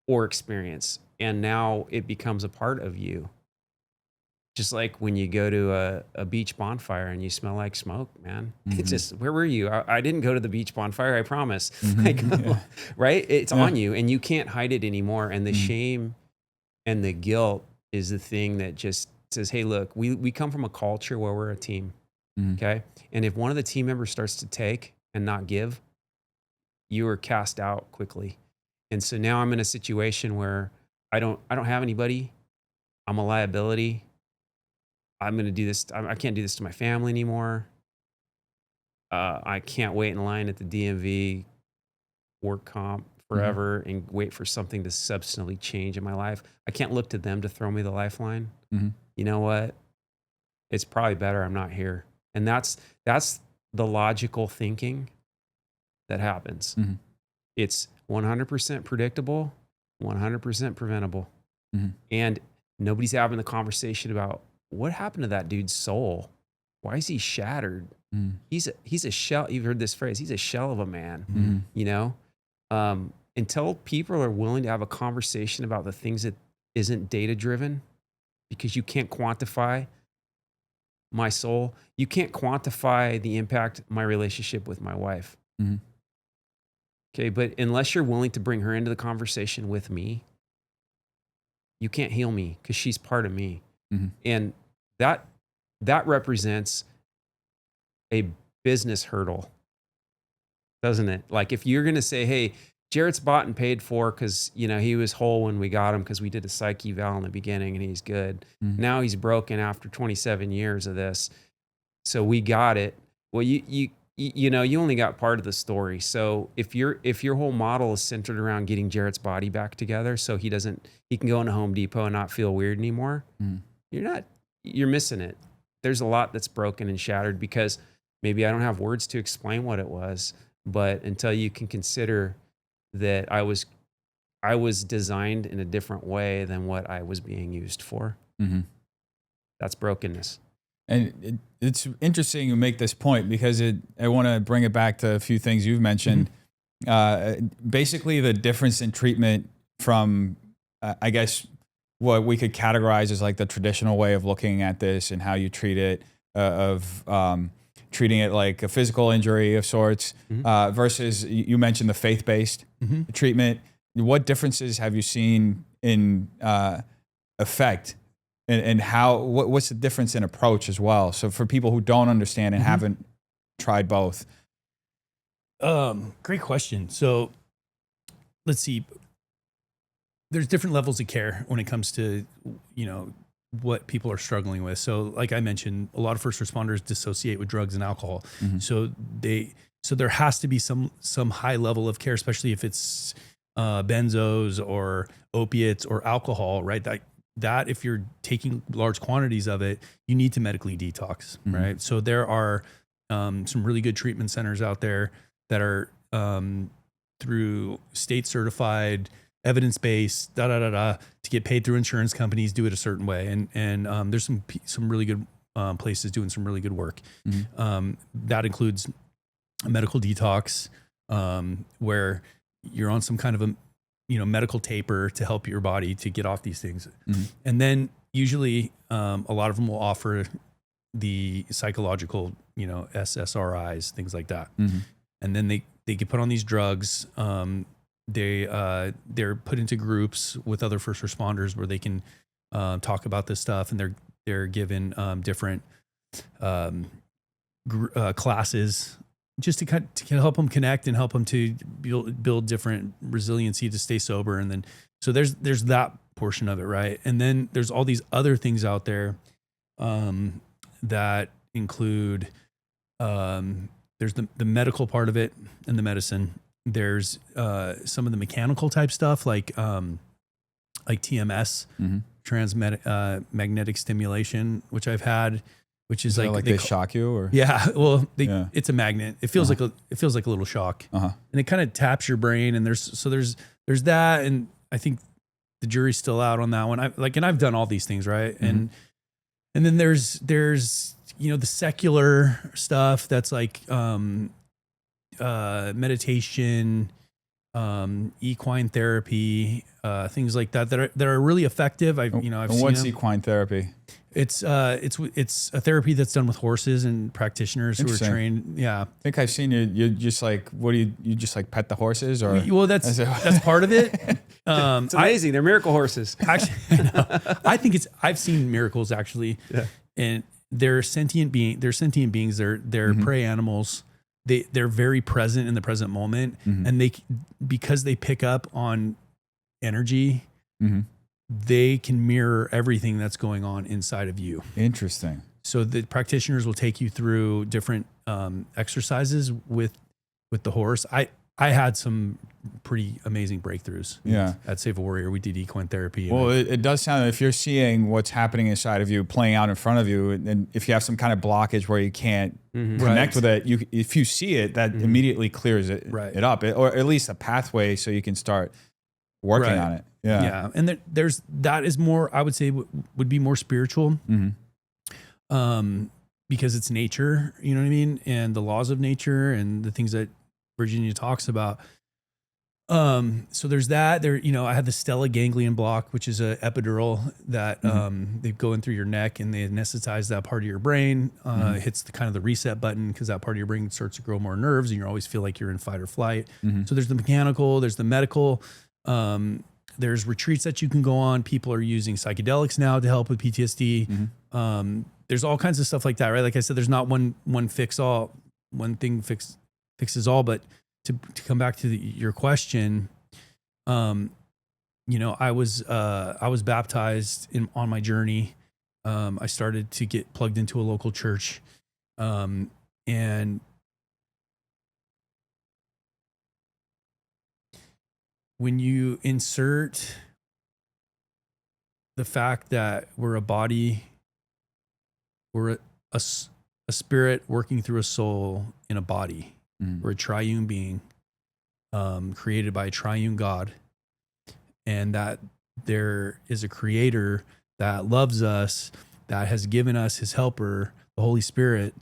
or experience. And now it becomes a part of you. Just like when you go to a beach bonfire and you smell like smoke, man. It's just, where were you? I didn't go to the beach bonfire, I promise. Like, right? It's on you and you can't hide it anymore. And the shame and the guilt is the thing that just says, hey, look, we come from a culture where we're a team. Okay. And if one of the team members starts to take and not give, you are cast out quickly. And so now I'm in a situation where I don't have anybody. I'm a liability. I'm going to do this. I can't do this to my family anymore. I can't wait in line at the DMV work comp forever and wait for something to substantially change in my life. I can't look to them to throw me the lifeline. You know what? It's probably better I'm not here. And that's the logical thinking that happens. It's 100% predictable, 100% preventable. And nobody's having the conversation about what happened to that dude's soul. Why is he shattered? He's a shell. You've heard this phrase. He's a shell of a man, you know? Until people are willing to have a conversation about the things that isn't data driven, because you can't quantify my soul. You can't quantify the impact my relationship with my wife. Okay, but unless you're willing to bring her into the conversation with me, you can't heal me because she's part of me. And that represents a business hurdle, doesn't it? Like if you're going to say, hey, Jarret's bought and paid for because, you know, he was whole when we got him because we did a psych eval in the beginning and he's good. Now he's broken after 27 years of this. So we got it. Well, you know, you only got part of the story. So if your whole model is centered around getting Jarret's body back together so he can go into Home Depot and not feel weird anymore, you're missing it. There's a lot that's broken and shattered because maybe I don't have words to explain what it was, but until you can consider that I was designed in a different way than what I was being used for. That's brokenness. And it's interesting you make this point because I want to bring it back to a few things you've mentioned. Basically, the difference in treatment from, I guess, what we could categorize as like the traditional way of looking at this and how you treat it, treating it like a physical injury of sorts, versus you mentioned the faith-based treatment. What differences have you seen in effect? And what's the difference in approach as well? So for people who don't understand and haven't tried both. Great question. So let's see. There's different levels of care when it comes to, you know, what people are struggling with. So like I mentioned, a lot of first responders dissociate with drugs and alcohol. So there has to be some high level of care, especially if it's benzos or opiates or alcohol, right? That if you're taking large quantities of it, you need to medically detox, right? So there are some really good treatment centers out there that are through state certified, evidence-based, to get paid through insurance companies, do it a certain way. And there's some really good places doing some really good work. That includes a medical detox where you're on some kind of a medical taper to help your body to get off these things. And then usually a lot of them will offer the psychological, SSRIs, things like that. And then they get put on these drugs. They're put into groups with other first responders where they can talk about this stuff, and they're given different classes just to help them connect and help them to build different resiliency to stay sober. And then so there's that portion of it, right? And then there's all these other things out there that include there's the medical part of it and the medicine. There's some of the mechanical type stuff like TMS, magnetic stimulation, which I've had, which is like they shock you, or it's a magnet. It feels like a little shock, and it kind of taps your brain. And there's that, and I think the jury's still out on that one. I've done all these things, right? And then there's the secular stuff that's like meditation, equine therapy, things like that are really effective. I've seen what's equine therapy? It's a therapy that's done with horses and practitioners who are trained. Yeah, I think I've seen you. You just like, what do you just like pet the horses, or? Well, that's part of it. It's amazing. They're miracle horses. Actually, I think I've seen miracles actually, and they're sentient beings. They're prey animals. They're very present in the present moment, and because they pick up on energy, they can mirror everything that's going on inside of you. Interesting. So the practitioners will take you through different exercises with the horse. I had some pretty amazing breakthroughs. Yeah. At Save a Warrior, we did equine therapy. Well, it does sound, if you're seeing what's happening inside of you playing out in front of you, and if you have some kind of blockage where you can't connect with it, if you see it, that immediately clears it up, or at least a pathway so you can start working on it. Yeah. Yeah. And that is more, I would say would be more spiritual. Because it's nature, you know what I mean? And the laws of nature and the things that Virginia talks about. So there's that there, I had the stellate ganglion block, which is a epidural that, they go in through your neck and they anesthetize that part of your brain, hits the kind of the reset button, cause that part of your brain starts to grow more nerves and you always feel like you're in fight or flight. So there's the mechanical, there's the medical, there's retreats that you can go on. People are using psychedelics now to help with PTSD. There's all kinds of stuff like that, right? Like I said, there's not one thing fixes all, but to come back to your question, I was baptized on my journey. I started to get plugged into a local church, and when you insert the fact that we're a body, we're a spirit working through a soul in a body. We're a triune being, created by a triune God, and that there is a creator that loves us, that has given us his helper, the Holy Spirit,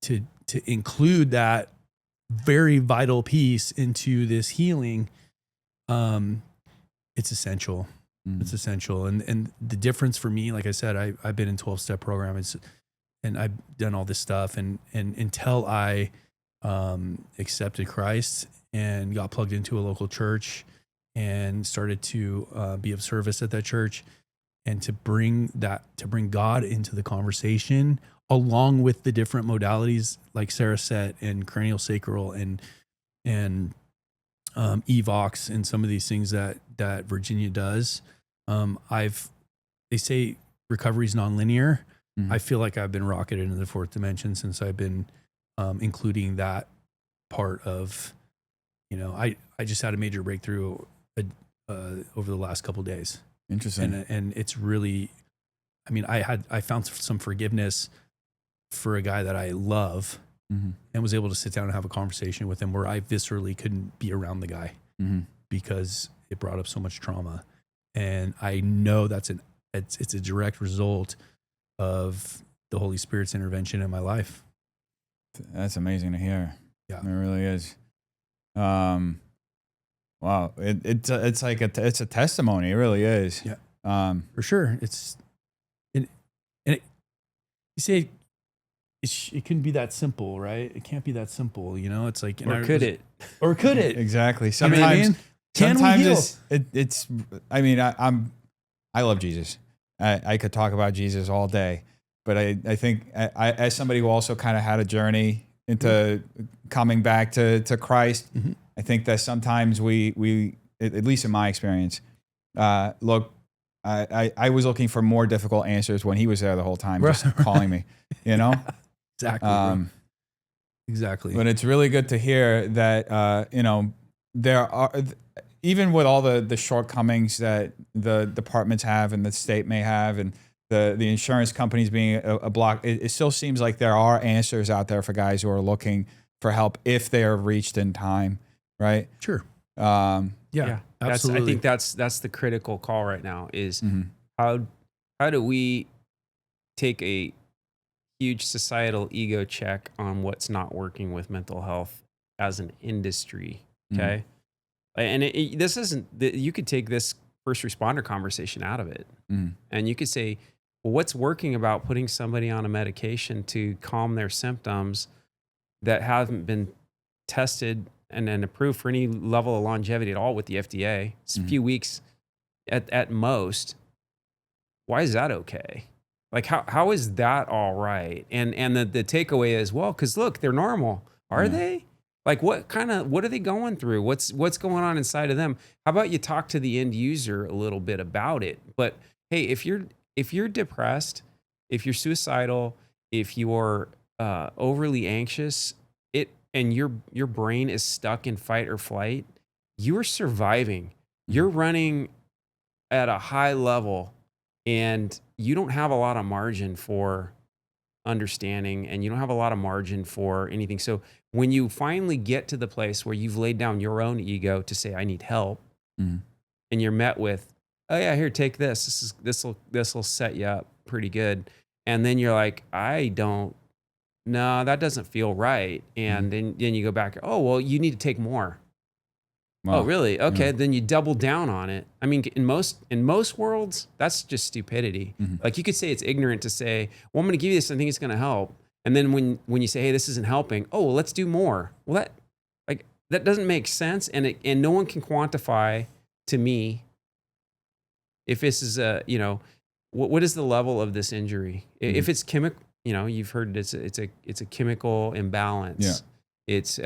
to include that very vital piece into this healing. It's essential. It's essential. And the difference for me, like I said, I've been in 12-step programs and I've done all this stuff, and until I accepted Christ and got plugged into a local church and started to be of service at that church, and to bring God into the conversation along with the different modalities like Saracet and cranial sacral and Evox and some of these things that Virginia does. They say recovery is nonlinear. I feel like I've been rocketed into the fourth dimension since I've been including that part of, I just had a major breakthrough over the last couple of days. Interesting. And it's really, I found some forgiveness for a guy that I love, and was able to sit down and have a conversation with him where I viscerally couldn't be around the guy because it brought up so much trauma. And I know it's a direct result of the Holy Spirit's intervention in my life. That's amazing to hear. Yeah, it really is. Wow, it's like it's a testimony. It really is. Yeah, for sure. You say it couldn't be that simple, right? It can't be that simple, It's like, or could it? Or could it? Exactly. Sometimes, sometimes it's. I love Jesus. I could talk about Jesus all day, but I think I as somebody who also kind of had a journey into coming back to Christ, I think that sometimes we at least in my experience, look, I was looking for more difficult answers when he was there the whole time, just calling me, you know? Exactly. Exactly. But it's really good to hear that, you know, there are, even with all the shortcomings that the departments have and the state may have, and the insurance companies being a block, it still seems like there are answers out there for guys who are looking for help if they are reached in time, right? Sure. Yeah, absolutely. I think that's the critical call right now is how do we take a huge societal ego check on what's not working with mental health as an industry, okay? And this isn't, you could take this first responder conversation out of it, and you could say, well, what's working about putting somebody on a medication to calm their symptoms that haven't been tested and then approved for any level of longevity at all with the FDA? It's a few weeks at most. Why is that okay? Like, how is that all right? And the takeaway is, well, because look, they're normal. Are they? Like, what are they going through? What's going on inside of them? How about you talk to the end user a little bit about it? But hey, if you're depressed, if you're suicidal, if you're overly anxious, and your brain is stuck in fight or flight, you're surviving. You're running at a high level, and you don't have a lot of margin for understanding, and you don't have a lot of margin for anything. So when you finally get to the place where you've laid down your own ego to say, I need help, and you're met with, oh yeah, here, take this. This will set you up pretty good. And then you're like, no, that doesn't feel right. And then you go back, oh, well, you need to take more. Wow. Oh, really? Okay. Then you double down on it. I mean, in most worlds, that's just stupidity. Like, you could say it's ignorant to say, well, I'm going to give you this. I think it's going to help. And then when you say, hey, this isn't helping. Oh, well, let's do more. Well, that doesn't make sense. And no one can quantify to me if this is what is the level of this injury? If it's chemical, you've heard it's a chemical imbalance. Yeah. It's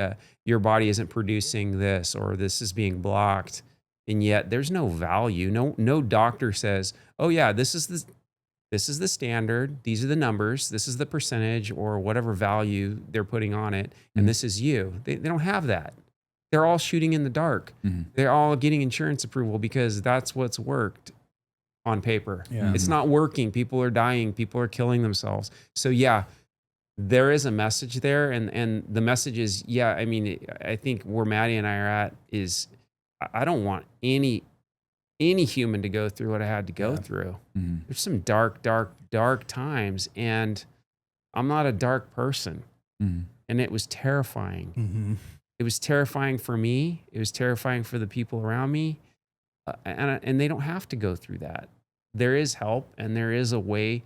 your body isn't producing this, or this is being blocked, and yet there's no value. No doctor says, oh yeah, this is the standard. These are the numbers. This is the percentage or whatever value they're putting on it, and this is you. They don't have that. They're all shooting in the dark. They're all getting insurance approval because that's what's worked on paper. Yeah. It's not working. People are dying. People are killing themselves. So yeah, there is a message there. And the message is, yeah, I mean, I think where Matty and I are at is, I don't want any human to go through what I had to go through. There's some dark times, and I'm not a dark person. And it was terrifying. It was terrifying for me. It was terrifying for the people around me. And they don't have to go through that. There is help, and there is a way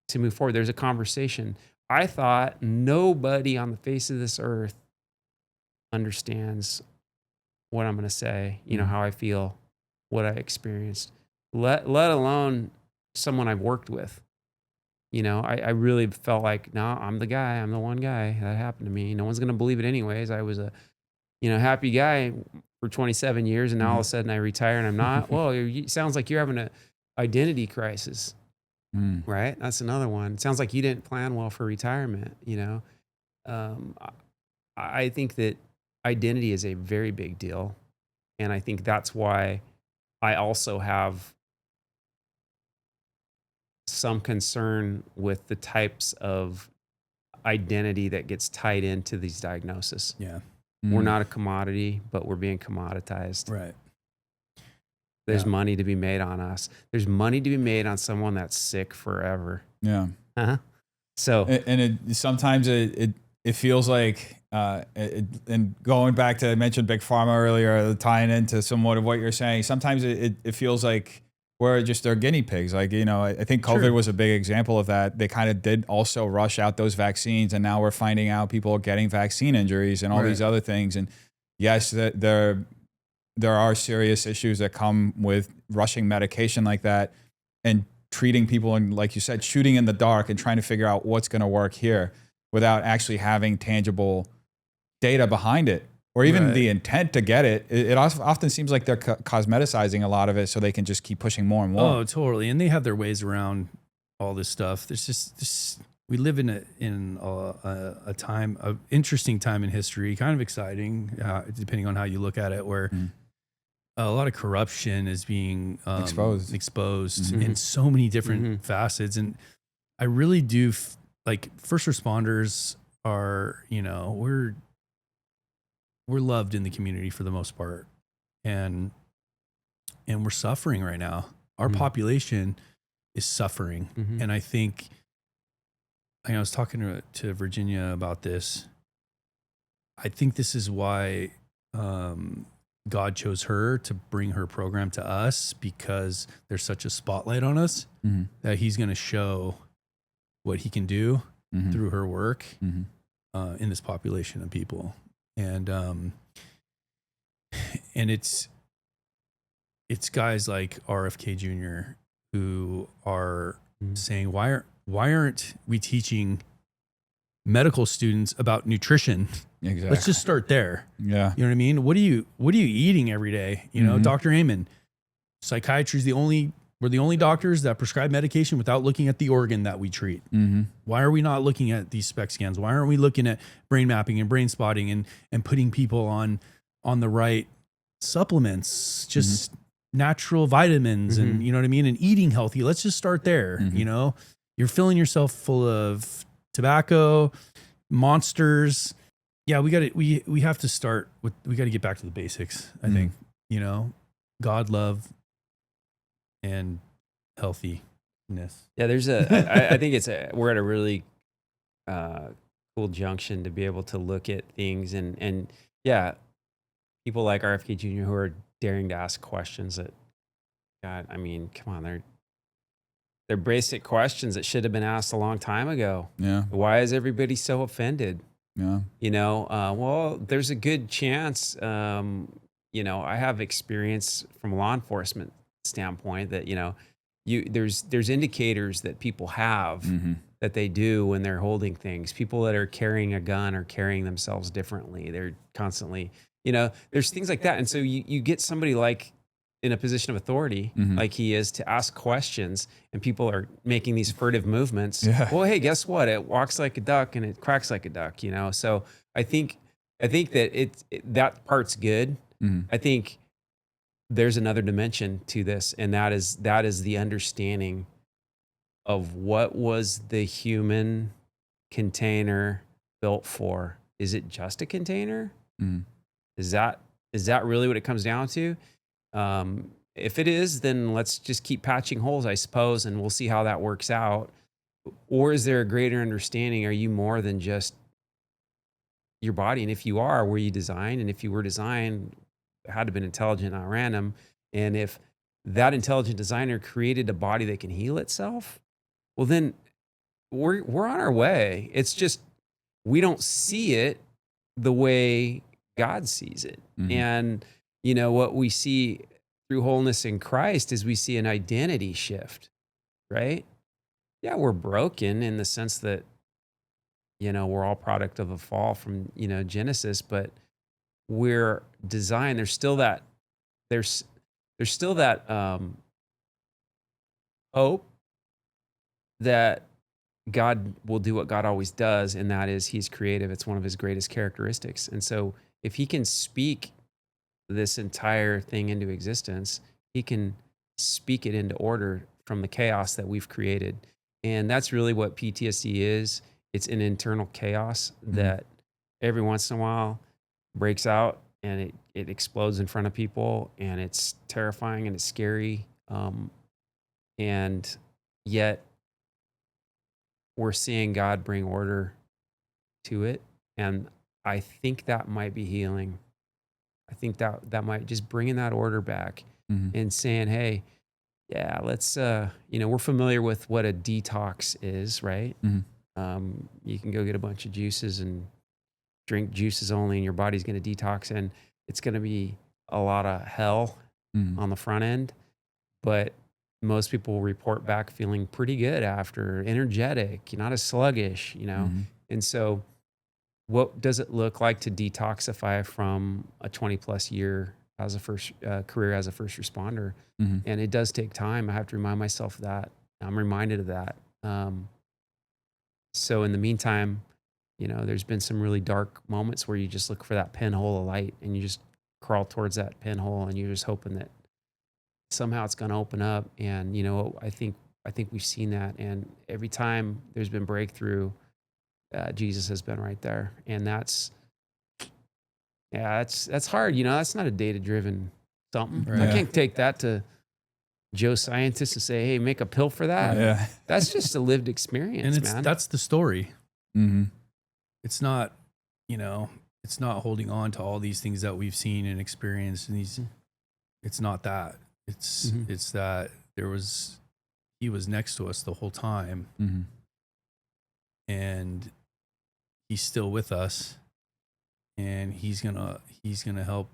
to move forward. There's a conversation. I thought nobody on the face of this earth understands what I'm going to say, how I feel, what I experienced, let alone someone I've worked with. I really felt like, no, I'm the guy. I'm the one guy that happened to me. No one's going to believe it anyways. I was a, happy guy for 27 years, and now all of a sudden I retire and I'm not. Well, it sounds like you're having an identity crisis, right? That's another one. It sounds like you didn't plan well for retirement. I think that identity is a very big deal, and I think that's why I also have some concern with the types of identity that gets tied into these diagnoses. Yeah. We're not a commodity, but we're being commoditized. Right. There's money to be made on us. There's money to be made on someone that's sick forever. Yeah. So, and sometimes it feels like, and going back to, I mentioned Big Pharma earlier, tying into somewhat of what you're saying, sometimes it feels like we're just their guinea pigs. Like, I think COVID was a big example of that. They kind of did also rush out those vaccines, and now we're finding out people are getting vaccine injuries and all these other things. And yes, there are serious issues that come with rushing medication like that. And treating people and, like you said, shooting in the dark and trying to figure out what's going to work here without actually having tangible data behind it, or even the intent to get it. It often seems like they're cosmeticizing a lot of it so they can just keep pushing more and more. Oh, totally. And they have their ways around all this stuff. There's just we live in a time, an interesting time in history, kind of exciting, depending on how you look at it, where a lot of corruption is being exposed in so many different facets. And I really do like first responders are, we're loved in the community for the most part, and we're suffering right now. Our population is suffering. And I think, I was talking to Virginia about this. I think this is why God chose her to bring her program to us, because there's such a spotlight on us that he's going to show what he can do through her work in this population of people. And it's guys like RFK Jr. who are saying, why aren't we teaching medical students about nutrition? Exactly. Let's just start there. Yeah. You know what I mean? What are you eating every day? Dr. Amen, psychiatry is we're the only doctors that prescribe medication without looking at the organ that we treat. Why are we not looking at these SPECT scans? Why aren't we looking at brain mapping and brain spotting and putting people on the right supplements, just natural vitamins and you know what I mean? And eating healthy. Let's just start there. You're filling yourself full of tobacco, monsters. Yeah, we have to start with, we got to get back to the basics. I think, God, love, and healthiness. Yeah, I think we're at a really cool junction to be able to look at things and yeah, people like RFK Jr. who are daring to ask questions that, God, I mean, come on, they're basic questions that should have been asked a long time ago. Yeah. Why is everybody so offended? Yeah. Well, there's a good chance, I have experience from a law enforcement standpoint that, there's indicators that people have that they do when they're holding things. People that are carrying a gun or carrying themselves differently. They're constantly, there's things like that. And so you get somebody like in a position of authority, like he is, to ask questions, and people are making these furtive movements. Yeah. Well, hey, guess what? It walks like a duck and it quacks like a duck, So I think that that part's good. I think there's another dimension to this, and that is the understanding of what was the human container built for. Is it just a container? Is that really what it comes down to? If it is, then let's just keep patching holes, I suppose, and we'll see how that works out. Or is there a greater understanding? Are you more than just your body? And if you are, were you designed? And if you were designed, it had to have been intelligent, not random. And if that intelligent designer created a body that can heal itself, well, then we're on our way. It's just we don't see it the way God sees it. And what we see through wholeness in Christ is we see an identity shift, right? Yeah, we're broken in the sense that, we're all product of a fall from, Genesis, but we're designed. There's still that hope that God will do what God always does, and that is he's creative. It's one of his greatest characteristics. And so if he can speak this entire thing into existence, he can speak it into order from the chaos that we've created. And that's really what PTSD is. It's an internal chaos that every once in a while breaks out and it explodes in front of people, and it's terrifying and it's scary. And yet we're seeing God bring order to it. And I think that might be healing. I think that might just bringing that order back and saying, hey, yeah, let's, we're familiar with what a detox is, right? You can go get a bunch of juices and drink juices only, and your body's going to detox, and it's going to be a lot of hell on the front end. But most people report back feeling pretty good after, energetic, not as sluggish, And so what does it look like to detoxify from a 20 plus year as a first career as a first responder? And it does take time. I have to remind myself of that. I'm reminded of that. So in the meantime, there's been some really dark moments where you just look for that pinhole of light and you just crawl towards that pinhole and you're just hoping that somehow it's going to open up. And, I think we've seen that. And every time there's been breakthrough, Jesus has been right there. And that's hard. That's not a data-driven something. Right. I can't take that to Joe Scientist and say, hey, make a pill for that. Yeah. That's just a lived experience, And man. that's the story. Mm-hmm. It's not, it's not holding on to all these things that we've seen and experienced. And it's not that. It's that he was next to us the whole time. And he's still with us, and he's gonna help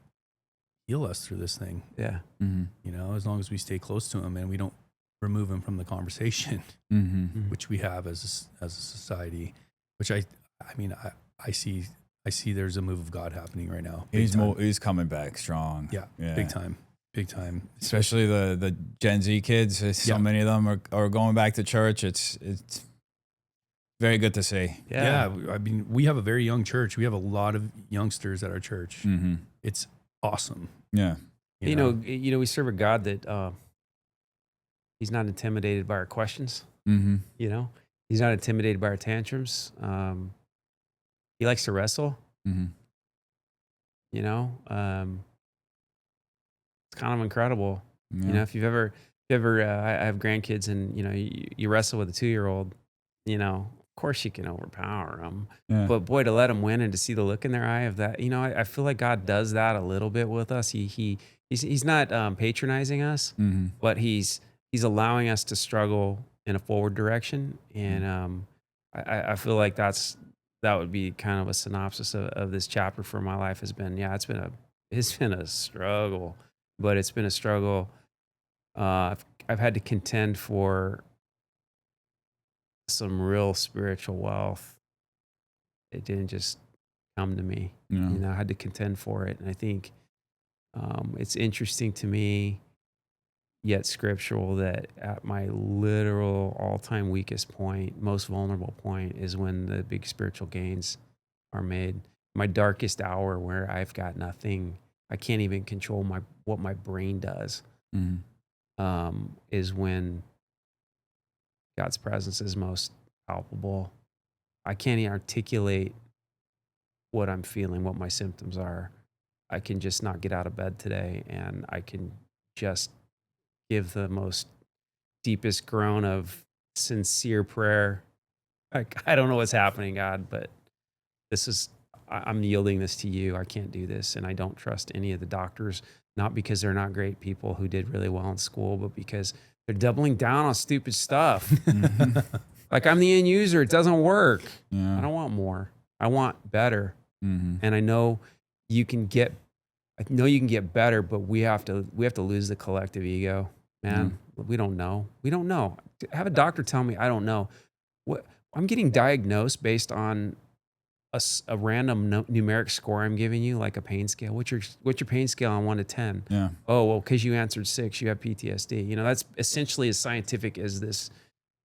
heal us through this thing. Yeah. As long as we stay close to him and we don't remove him from the conversation, which we have as a society, which I see there's a move of God happening right now. He's coming back strong. Yeah. Big time. Especially the Gen Z kids. So many of them are going back to church. It's very good to see. Yeah. We have a very young church. We have a lot of youngsters at our church. It's awesome. Yeah. We serve a God that he's not intimidated by our questions. He's not intimidated by our tantrums. He likes to wrestle. It's kind of incredible. Yeah. If you've ever, I have grandkids, and you wrestle with a 2-year-old. Of course you can overpower them, but boy, to let them win and to see the look in their eye of that, I feel like God does that a little bit with us. He's not patronizing us, but he's allowing us to struggle in a forward direction, and I feel like that would be kind of a synopsis of this chapter for my life. Has been it's been a struggle, but it's been a struggle. I've had to contend for some real spiritual wealth. It didn't just come to me. I had to contend for it. And I think it's interesting to me, yet scriptural, that at my literal all-time weakest point, most vulnerable point, is when the big spiritual gains are made. My darkest hour, where I've got nothing, I can't even control what my brain does, is when God's presence is most palpable. I can't even articulate what I'm feeling, what my symptoms are. I can just not get out of bed today, and I can just give the most deepest groan of sincere prayer. I don't know what's happening, God, but I'm yielding this to you. I can't do this. And I don't trust any of the doctors, not because they're not great people who did really well in school, but because they're doubling down on stupid stuff. Like, I'm the end user. It doesn't work. I don't want more. I want better. And I know you can get better, but we have to lose the collective ego, man. We don't know. Have a doctor tell me I don't know. What I'm getting diagnosed based on a random numeric score I'm giving you, like a pain scale. What's your pain scale on 1 to 10? Yeah. Oh, well, because you answered 6, you have PTSD. That's essentially as scientific as this,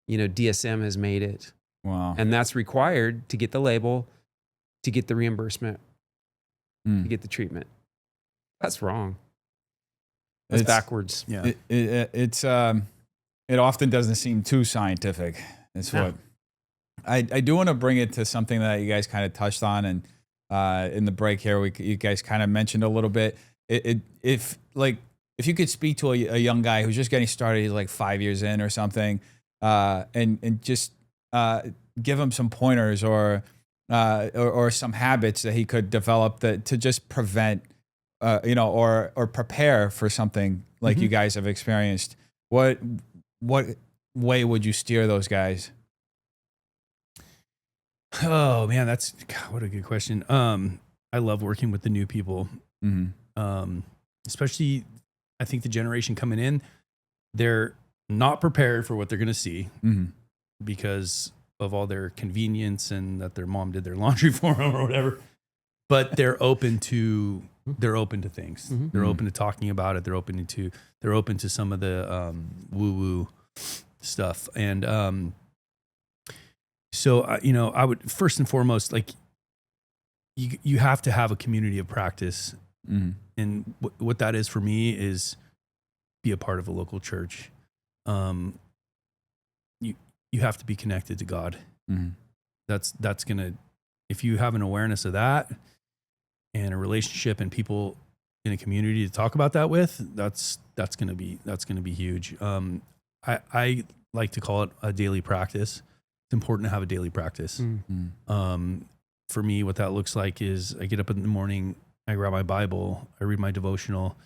DSM has made it. Wow. And that's required to get the label, to get the reimbursement, to get the treatment. That's wrong. That's backwards. Yeah. It often doesn't seem too scientific. It's what I do want to bring it to something that you guys kind of touched on, and in the break here, you guys kind of mentioned a little bit. If you could speak to a young guy who's just getting started, he's like 5 years in or something, and just give him some pointers or some habits that he could develop to just prevent, or prepare for something like you guys have experienced. What way would you steer those guys? Oh man, what a good question. I love working with the new people. Especially, I think the generation coming in, they're not prepared for what they're going to see because of all their convenience and that their mom did their laundry for them or whatever. But they're open to things. They're open to talking about it. They're open to some of the woo-woo stuff. And so I would first and foremost, like, you have to have a community of practice. And what that is for me is be a part of a local church. You have to be connected to God. That's gonna, if you have an awareness of that and a relationship and people in a community to talk about that with, that's gonna be huge. I like to call it a daily practice. It's important to have a daily practice. For me, what that looks like is I get up in the morning, I grab my Bible, I read my devotional,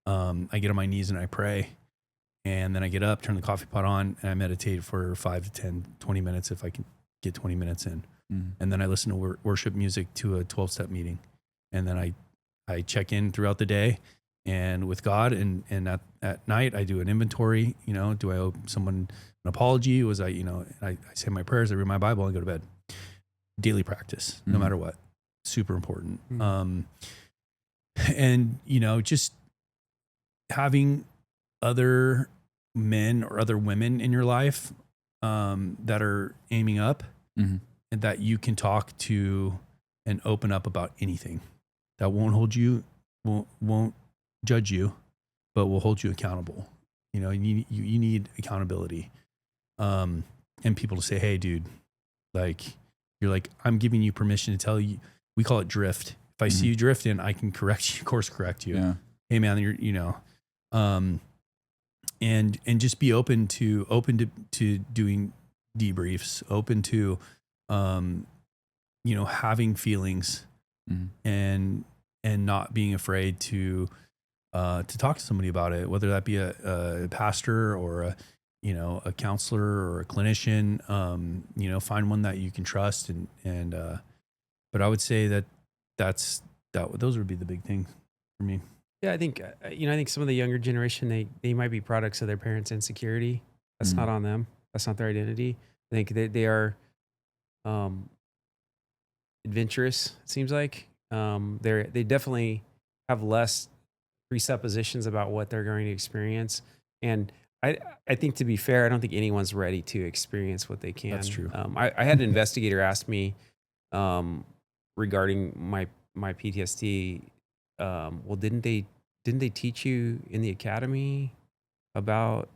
I get on my knees and I pray. And then I get up, turn the coffee pot on, and I meditate for 5 to 10, 20 minutes if I can get 20 minutes in. And then I listen to worship music to a 12-step meeting. And then I check in throughout the day and with God. And at night, I do an inventory. Do I owe someone an apology? I say my prayers, I read my Bible, and go to bed. Daily practice, no matter what. Super important. And, just having other men or other women in your life that are aiming up and that you can talk to and open up about anything that won't hold you, won't judge you, but will hold you accountable. You need accountability and people to say, hey, dude, like, you're like, I'm giving you permission to tell you, we call it drift. If I see you drifting, I can course correct you. Yeah. Hey man, and just be open to doing debriefs, open to, having feelings and not being afraid to talk to somebody about it, whether that be a pastor or a counselor or a clinician. Find one that you can trust but I would say those would be the big things for me. Yeah, I think some of the younger generation, they might be products of their parents' insecurity. That's not on them. That's not their identity. I think they are adventurous. It seems like they definitely have less presuppositions about what they're going to experience. And I think, to be fair, I don't think anyone's ready to experience what they can. That's true. I had an investigator ask me regarding my PTSD. Well, didn't they teach you in the academy about,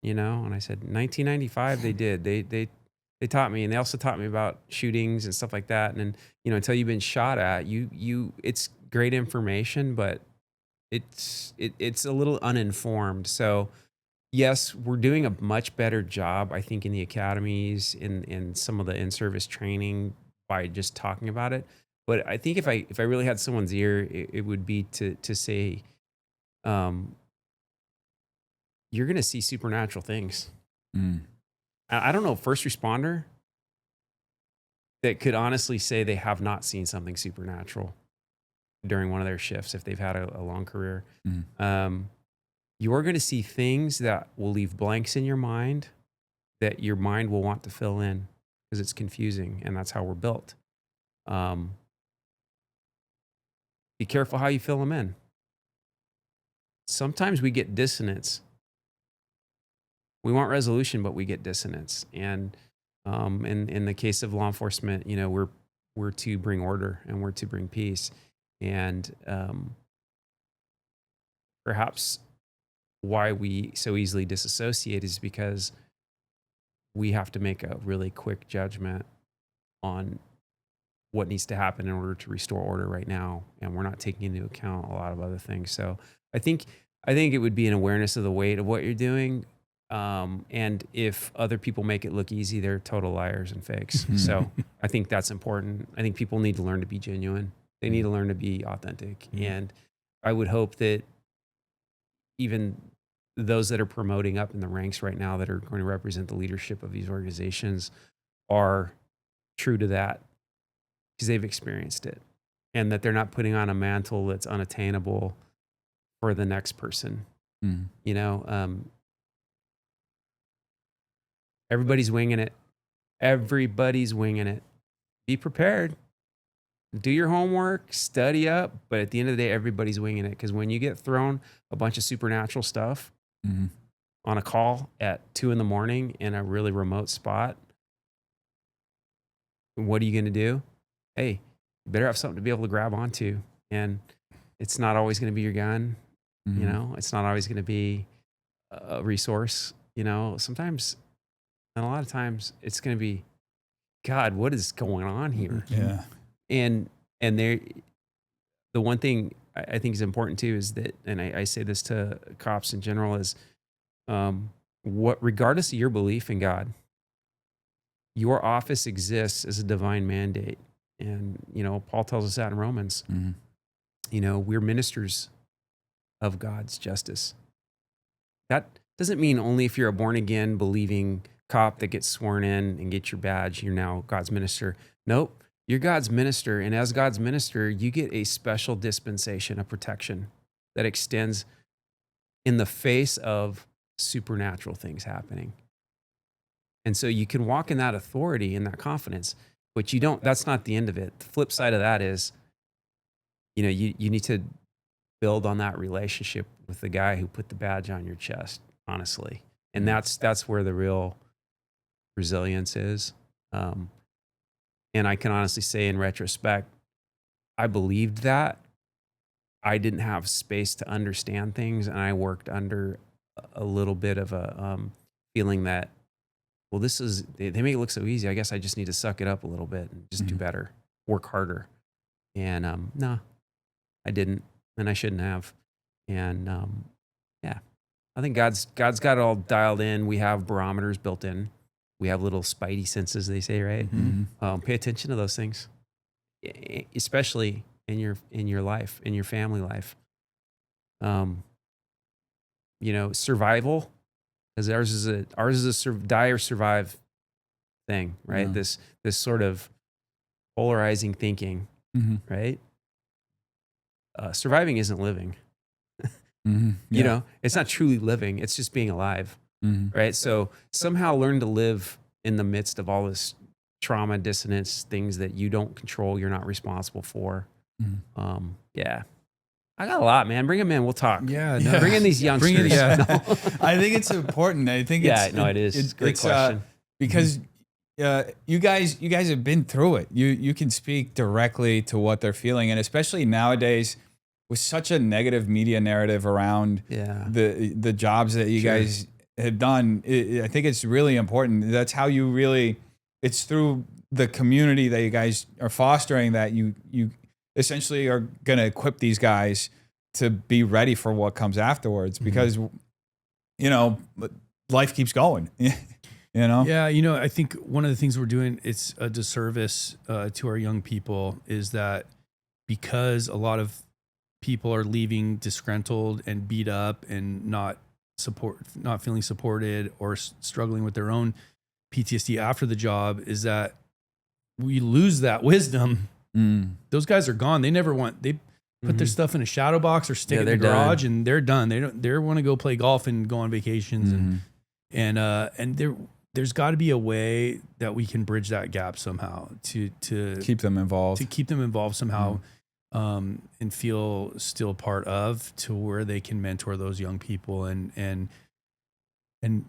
and I said, 1995 they did. They taught me, and they also taught me about shootings and stuff like that. And until you've been shot at, it's great information, but it's a little uninformed. So yes, we're doing a much better job, I think, in the academies, in some of the in-service training, by just talking about it. But I think if I really had someone's ear, it would be to say, you're going to see supernatural things. I don't know a first responder that could honestly say they have not seen something supernatural during one of their shifts if they've had a long career. You're going to see things that will leave blanks in your mind that your mind will want to fill in because it's confusing, and that's how we're built. Be careful how you fill them in. Sometimes we get dissonance. We want resolution, but we get dissonance. And in the case of law enforcement, we're to bring order and we're to bring peace. And perhaps why we so easily disassociate is because we have to make a really quick judgment on what needs to happen in order to restore order right now, and we're not taking into account a lot of other things. So I think it would be an awareness of the weight of what you're doing, and if other people make it look easy, they're total liars and fakes. So I think that's important. I think people need to learn to be genuine. They need to learn to be authentic, and I would hope that even those that are promoting up in the ranks right now that are going to represent the leadership of these organizations are true to that, because they've experienced it, and that they're not putting on a mantle that's unattainable for the next person. Everybody's winging it. Everybody's winging it. Be prepared. Do your homework, study up, but at the end of the day, everybody's winging it. Because when you get thrown a bunch of supernatural stuff on a call at 2 a.m. in a really remote spot, what are you going to do? Hey, you better have something to be able to grab onto. And it's not always going to be your gun. You know, it's not always going to be a resource. You know, sometimes, and a lot of times, it's going to be, God, what is going on here? Yeah. And there, the one thing I think is important too is that, and I say this to cops in general, is regardless of your belief in God, your office exists as a divine mandate. And, you know, Paul tells us that in Romans. You know, we're ministers of God's justice. That doesn't mean only if you're a born again, believing cop that gets sworn in and get your badge, you're now God's minister. Nope. You're God's minister, and as God's minister, you get a special dispensation of protection that extends in the face of supernatural things happening. And so you can walk in that authority and that confidence, but you don't, that's not the end of it. The flip side of that is, you know, you need to build on that relationship with the guy who put the badge on your chest, honestly. And that's where the real resilience is. And I can honestly say in retrospect, I believed that. I didn't have space to understand things, and I worked under a little bit of a feeling that, well, this is, they make it look so easy. I guess I just need to suck it up a little bit and just do better, work harder. And no, I didn't, and I shouldn't have. And yeah, I think God's got it all dialed in. We have barometers built in. We have little spidey senses, they say, right? Pay attention to those things, especially in your life, in your family life. You know, survival, because ours is a die or survive thing, right? Yeah. This sort of polarizing thinking, right? Surviving isn't living. You know, it's not truly living. It's just being alive. Right. So somehow learn to live in the midst of all this trauma, dissonance, things that you don't control, you're not responsible for. Yeah. I got a lot, man. Bring them in. We'll talk. Yeah. No. Bring in these youngsters. I think it's important. I think it is. It's a great question. Because you guys have been through it. You can speak directly to what they're feeling. And especially nowadays with such a negative media narrative around the jobs that you guys have done, I think it's really important. That's how you really, it's through the community that you guys are fostering that you essentially are going to equip these guys to be ready for what comes afterwards, because, you know, life keeps going, you know? Yeah. You know, I think one of the things we're doing, it's a disservice to our young people, is that because a lot of people are leaving disgruntled and beat up and not feeling supported or struggling with their own PTSD after the job, is that we lose that wisdom. Those guys are gone. They put their stuff in a shadow box or stick it in the garage and they're done. They want to go play golf and go on vacations and there's got to be a way that we can bridge that gap somehow to keep them involved somehow. And feel still part of, to where they can mentor those young people and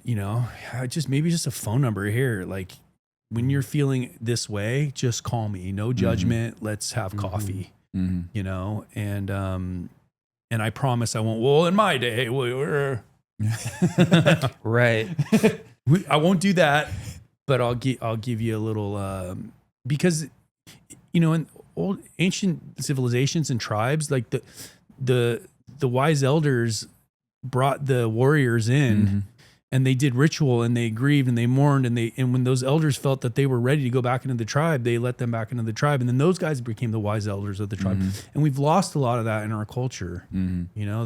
you know, maybe just a phone number here. Like, when you're feeling this way, just call me. No judgment. Let's have coffee. You know, and I promise I won't. Well, in my day, we're right. I won't do that, but I'll give you a little because, you know, in old ancient civilizations and tribes, like the wise elders brought the warriors in and they did ritual and they grieved and they mourned and when those elders felt that they were ready to go back into the tribe, they let them back into the tribe. And then those guys became the wise elders of the tribe. And we've lost a lot of that in our culture. You know,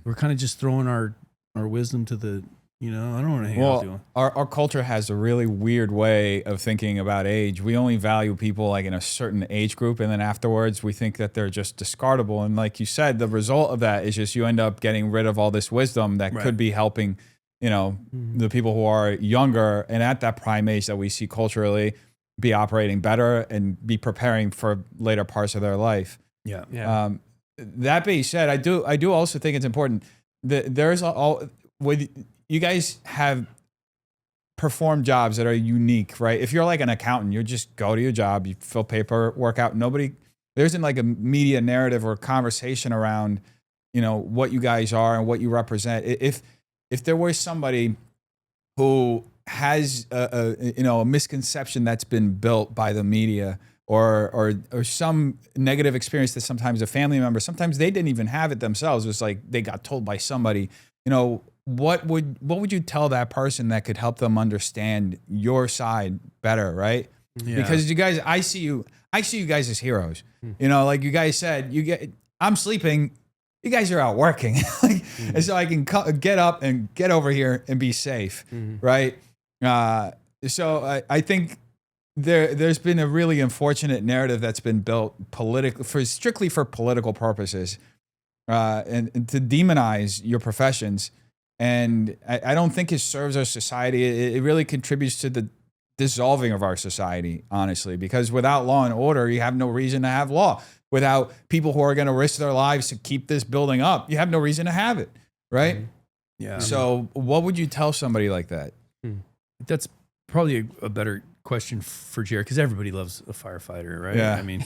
we're kind of just throwing our wisdom to the, you know, I don't want to hang out doing. Our culture has a really weird way of thinking about age. We only value people like in a certain age group, and then afterwards we think that they're just discardable. And like you said, the result of that is just you end up getting rid of all this wisdom that could be helping the people who are younger and at that prime age that we see culturally be operating better and be preparing for later parts of their life. Yeah. That being said, I do also think it's important that there's with you guys have performed jobs that are unique, right? If you're like an accountant, you just go to your job, you fill paperwork out. There isn't like a media narrative or conversation around, what you guys are and what you represent. If there was somebody who has a misconception that's been built by the media or some negative experience that sometimes a family member, sometimes they didn't even have it themselves. It was like they got told by somebody, what would you tell that person that could help them understand your side better, right? Yeah. Because you guys, I see you guys as heroes. Like you guys said, I'm sleeping, you guys are out working, and so I can get up and get over here and be safe, right? So I think there's been a really unfortunate narrative that's been built strictly for political purposes, and to demonize your professions. And I don't think it serves our society. It really contributes to the dissolving of our society, honestly, because without law and order, you have no reason to have law. Without people who are going to risk their lives to keep this building up, you have no reason to have it, right? Yeah. So what would you tell somebody like that? That's probably a better question for Jarret, because everybody loves a firefighter, right? Yeah. I mean,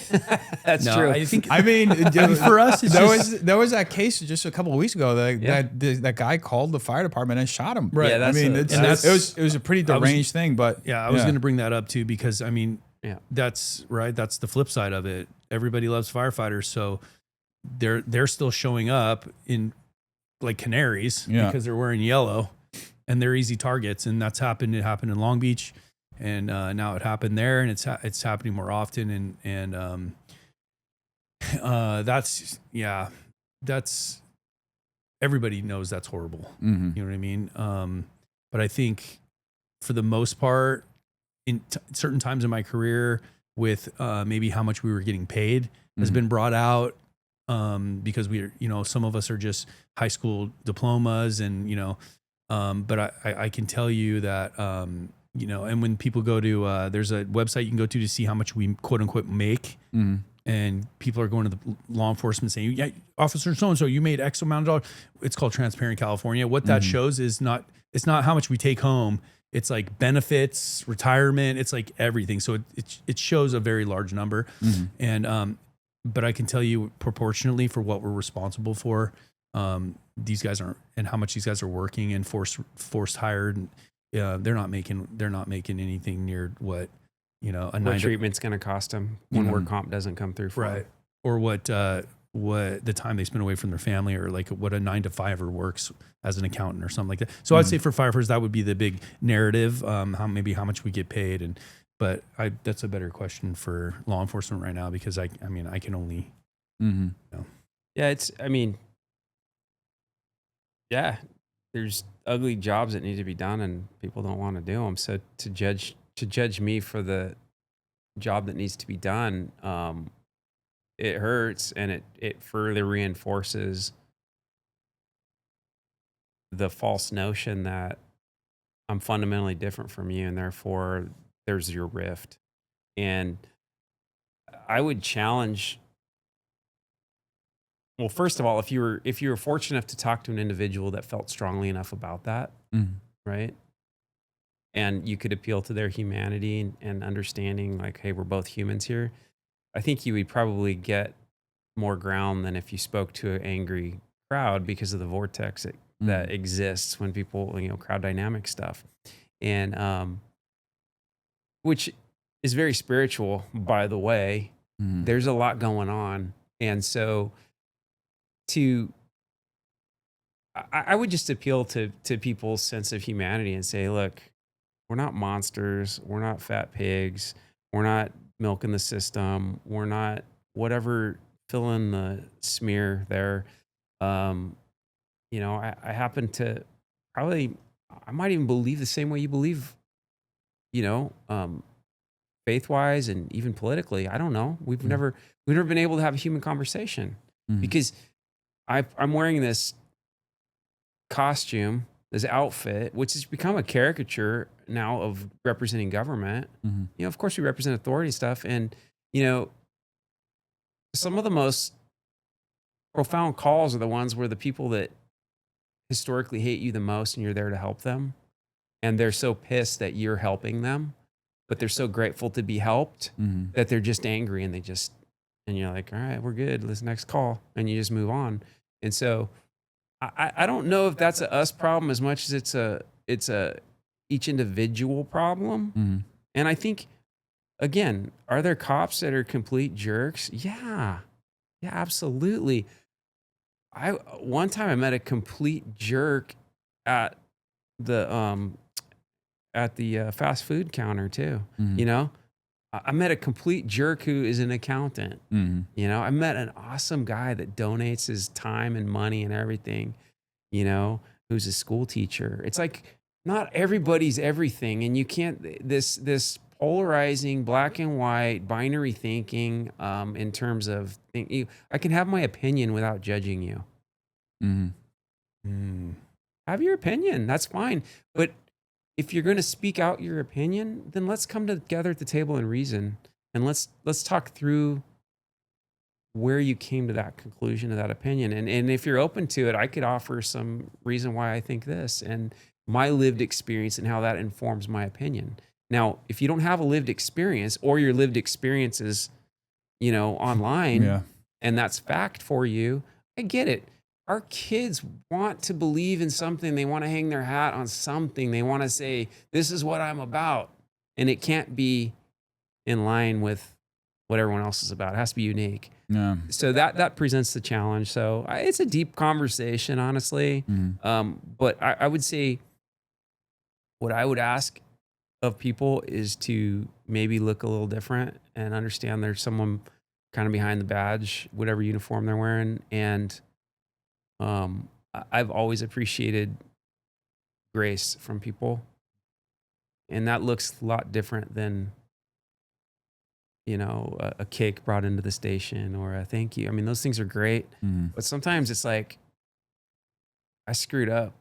That's true. I mean, for us, it's there was that case just a couple of weeks ago that guy called the fire department and shot him. Right. Yeah, it was a pretty deranged thing, but I was going to bring that up too, because I mean, that's right. That's the flip side of it. Everybody loves firefighters, so they're still showing up in like canaries because they're wearing yellow, and they're easy targets. And that's happened. It happened in Long Beach, and now it happened there, and it's happening more often. And that's everybody knows that's horrible. Mm-hmm. You know what I mean? But I think for the most part, in certain times in my career, with maybe how much we were getting paid has been brought out, because some of us are just high school diplomas, and but I can tell you that and when people go to there's a website you can go to see how much we quote unquote make, and people are going to the law enforcement saying, yeah, officer so and so, you made X amount of dollars. It's called Transparent California. What that shows is it's not how much we take home. It's like benefits, retirement. It's like everything. So it shows a very large number. And but I can tell you proportionately for what we're responsible for, these guys aren't, and how much these guys are working and forced hired. They're not making anything near what what treatment's going to cost them when work comp doesn't come through for them. Or what the time they spend away from their family, or like what a 9-to-5er works as an accountant or something like that. So I'd say for firefighters, that would be the big narrative, how much we get paid. But that's a better question for law enforcement right now, because I can only, there's ugly jobs that need to be done and people don't want to do them. So to judge me for the job that needs to be done, it hurts, and it further reinforces the false notion that I'm fundamentally different from you, and therefore there's your rift. And I would challenge, well, first of all, if you were fortunate enough to talk to an individual that felt strongly enough about that, right? And you could appeal to their humanity and understanding, like, hey, we're both humans here. I think you would probably get more ground than if you spoke to an angry crowd, because of the vortex that exists when people, crowd dynamic stuff. And, which is very spiritual, by the way. There's a lot going on. And so I would just appeal to people's sense of humanity and say, look, we're not monsters. We're not fat pigs. We're not milking the system. We're not whatever, fill in the smear there. I happen to I might even believe the same way you believe, faith-wise and even politically. I don't know. We've never been able to have a human conversation because I'm wearing this costume this outfit, which has become a caricature now of representing government. Mm-hmm. You know, of course we represent authority stuff. And, you know, some of the most profound calls are the ones where the people that historically hate you the most and you're there to help them. And they're so pissed that you're helping them, but they're so grateful to be helped Mm-hmm. that they're just angry and and you're like, all right, we're good. Let's next call. And you just move on. And so I don't know if that's a us problem as much as it's a each individual problem. Mm-hmm. And I think, again, are there cops that are complete jerks? Yeah, absolutely. One time I met a complete jerk at the fast food counter too. Mm-hmm. You know, I met a complete jerk who is an accountant. Mm-hmm. You know, I met an awesome guy that donates his time and money and everything, you know, who's a school teacher. It's like, not everybody's everything. And you can't, this polarizing black and white binary thinking in terms of, I can have my opinion without judging you. Mm-hmm. Have your opinion. That's fine. But if you're going to speak out your opinion, then let's come together at the table and reason. And let's talk through where you came to that conclusion, to that opinion. And if you're open to it, I could offer some reason why I think this and my lived experience and how that informs my opinion. Now, if you don't have a lived experience or your lived experience is, you know, online, Yeah. and that's fact for you, I get it. Our kids want to believe in something. They want to hang their hat on something. They want to say, this is what I'm about. And it can't be in line with what everyone else is about. It has to be unique. Yeah. So that presents the challenge. So it's a deep conversation, honestly. Mm-hmm. But I would say what I would ask of people is to maybe look a little different and understand there's someone kind of behind the badge, whatever uniform they're wearing. And I've always appreciated grace from people. And that looks a lot different than, you know, a cake brought into the station or a thank you. I mean, those things are great. Mm-hmm. But sometimes it's like, I screwed up.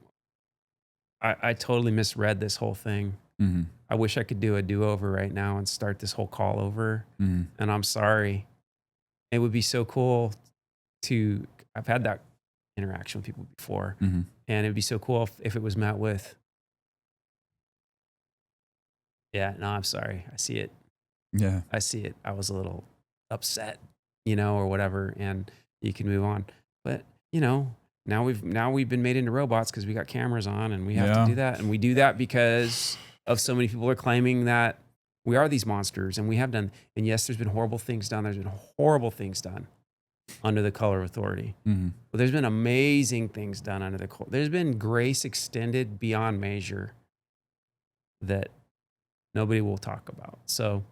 I totally misread this whole thing. Mm-hmm. I wish I could do a do-over right now and start this whole call over. Mm-hmm. And I'm sorry. It would be so cool I've had that interaction with people before. Mm-hmm. And it'd be so cool if it was met with, yeah, no, I'm sorry. I see it. Yeah. I see it. I was a little upset, you know, or whatever, and you can move on. But, you know, now we've been made into robots because we got cameras on and we have to do that. And we do that because of so many people are claiming that we are these monsters, and we have done. And yes, there's been horrible things done. There's been horrible things done under the color of authority. Mm-hmm. But there's been amazing things done under the color. There's been grace extended beyond measure that nobody will talk about. So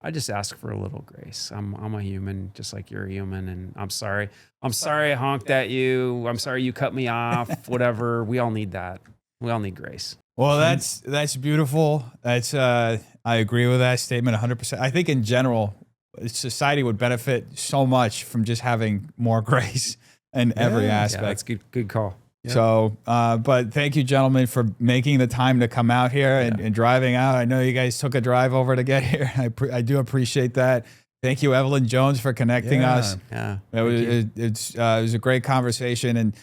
I just ask for a little grace. I'm a human, just like you're a human, and I'm sorry. I'm sorry I honked at you. I'm sorry you cut me off. Whatever. We all need that. We all need grace. Well, that's beautiful. That's I agree with that statement 100%. I think in general, society would benefit so much from just having more grace in every aspect. Yeah, that's good call. Yeah. So, but thank you, gentlemen, for making the time to come out here and driving out. I know you guys took a drive over to get here. I do appreciate that. Thank you, Evelyn Jones, for connecting us. Yeah. It was a great conversation. And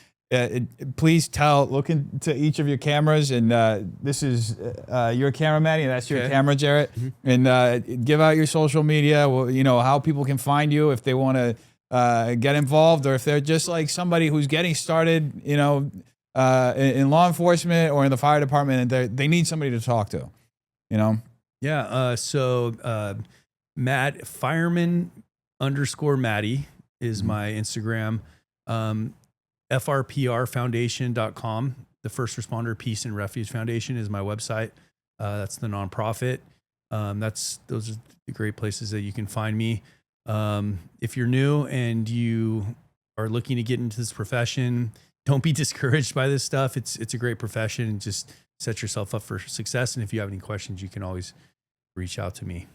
please look into each of your cameras. And this is your camera, Matty, and that's your camera, Jarret. Mm-hmm. And give out your social media, you know, how people can find you if they want to get involved, or if they're just like somebody who's getting started, you know, in law enforcement or in the fire department, and they need somebody to talk to, you know? Yeah. So Matt, fireman_Matty is my Instagram. frprfoundation.com, the First Responder Peace and Refuge Foundation, is my website. That's the nonprofit. Those are the great places that you can find me. If you're new and you are looking to get into this profession, don't be discouraged by this stuff. It's a great profession, and just set yourself up for success. And if you have any questions, you can always reach out to me.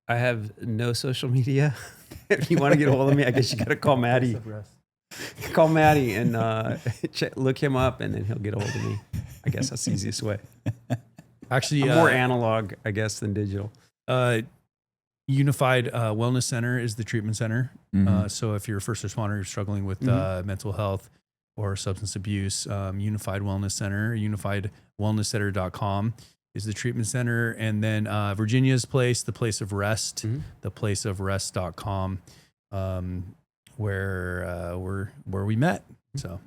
I have no social media. If you want to get a hold of me, I guess you got to call Matty. Call Matty and look him up, and then he'll get a hold of me. I guess that's the easiest way. Actually, I'm more analog, I guess, than digital. Unified Wellness Center is the treatment center. So if you're a first responder, you're struggling with mental health or substance abuse, Unified Wellness Center, unifiedwellness-center.com is the treatment center. And then Virginia's place, the place of rest, theplaceofrest.com, where we met. So.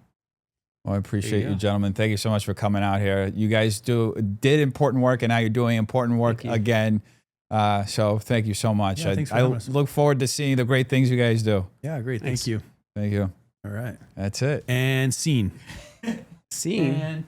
Well, I appreciate you, gentlemen. Thank you so much for coming out here. You guys did important work, and now you're doing important work again. So thank you so much. Yeah, I look forward to seeing the great things you guys do. Yeah, great. Thank you. Thank you. All right. That's it. And scene. Scene.